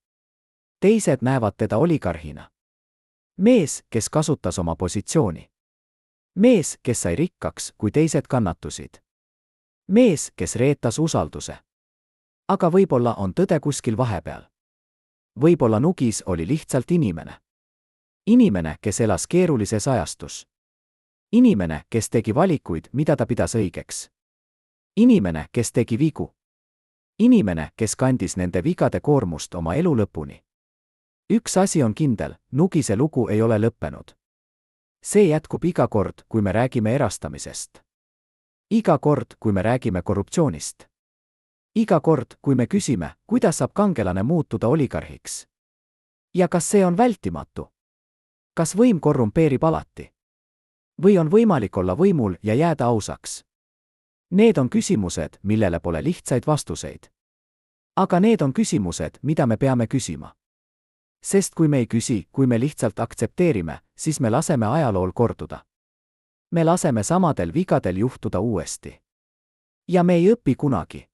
Teised näevad teda oligarhina. Mees, kes kasutas oma positsiooni. Mees, kes sai rikkaks, kui teised kannatusid. Mees, kes reetas usalduse. Aga võib-olla on tõde kuskil vahepeal. Võib-olla Nugis oli lihtsalt inimene. Inimene, kes elas keerulises ajastus. Inimene, kes tegi valikuid, mida ta pidas õigeks. Inimene, kes tegi vigu. Inimene, kes kandis nende vigade koormust oma elu lõpuni. Üks asi on kindel, Nugise lugu ei ole lõppenud. See jätkub iga kord, kui me räägime erastamisest. Iga kord, kui me räägime korruptsioonist. Iga kord, kui me küsime, kuidas saab kangelane muutuda oligarhiks. Ja kas see on vältimatu? Kas võim korrumpeerib alati? Või on võimalik olla võimul ja jääda ausaks? Need on küsimused, millele pole lihtsaid vastuseid. Aga need on küsimused, mida me peame küsima. Sest kui me ei küsi, kui me lihtsalt aktsepteerime, siis me laseme ajalool korduda. Me laseme samadel vigadel juhtuda uuesti. Ja me ei õpi kunagi.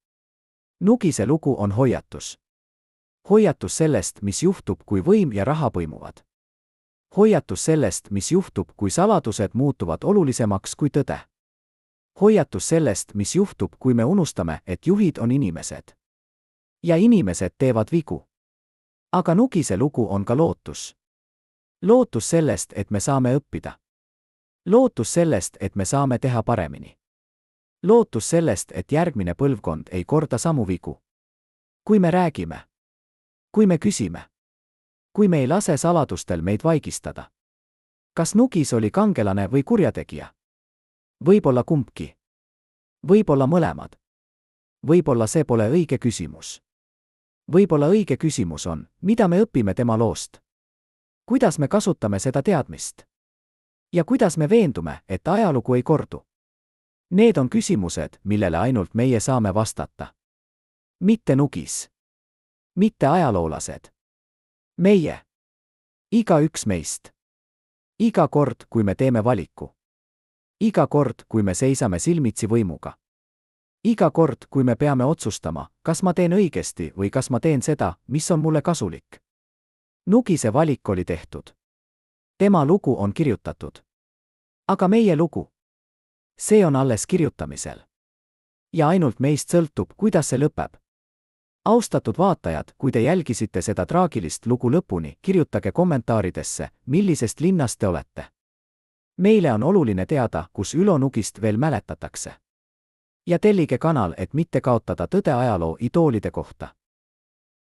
Nugise lugu on hoiatus. Hoiatus sellest, mis juhtub, kui võim ja raha põimuvad. Hoiatus sellest, mis juhtub, kui saladused muutuvad olulisemaks kui tõde. Hoiatus sellest, mis juhtub, kui me unustame, et juhid on inimesed. Ja inimesed teevad vigu. Aga Nugise lugu on ka lootus. Lootus sellest, et me saame õppida. Lootus sellest, et me saame teha paremini. Lootus sellest, et järgmine põlvkond ei korda samu vigu. Kui me räägime. Kui me küsime. Kui me ei lase saladustel meid vaigistada. Kas Nugis oli kangelane või kurjategija? Võib-olla kumbki. Võib-olla mõlemad. Võib-olla see pole õige küsimus. Võib-olla õige küsimus on, mida me õpime tema loost. Kuidas me kasutame seda teadmist? Ja kuidas me veendume, et ajalugu ei kordu? Need on küsimused, millele ainult meie saame vastata. Mitte Nugis. Mitte ajaloolased. Meie. Igaüks meist. Iga kord, kui me teeme valiku. Iga kord, kui me seisame silmitsi võimuga. Iga kord, kui me peame otsustama, kas ma teen õigesti või kas ma teen seda, mis on mulle kasulik. Nugise valik oli tehtud. Tema lugu on kirjutatud. Aga meie lugu? See on alles kirjutamisel. Ja ainult meist sõltub, kuidas see lõpeb. austatud vaatajad, kui te jälgisite seda traagilist lugu lõpuni, kirjutage kommentaaridesse, millisest linnast te olete. Meile on oluline teada, kus Ülo Nugist veel mäletatakse. Ja tellige kanal, et mitte kaotada tõde ajaloo idoolide kohta.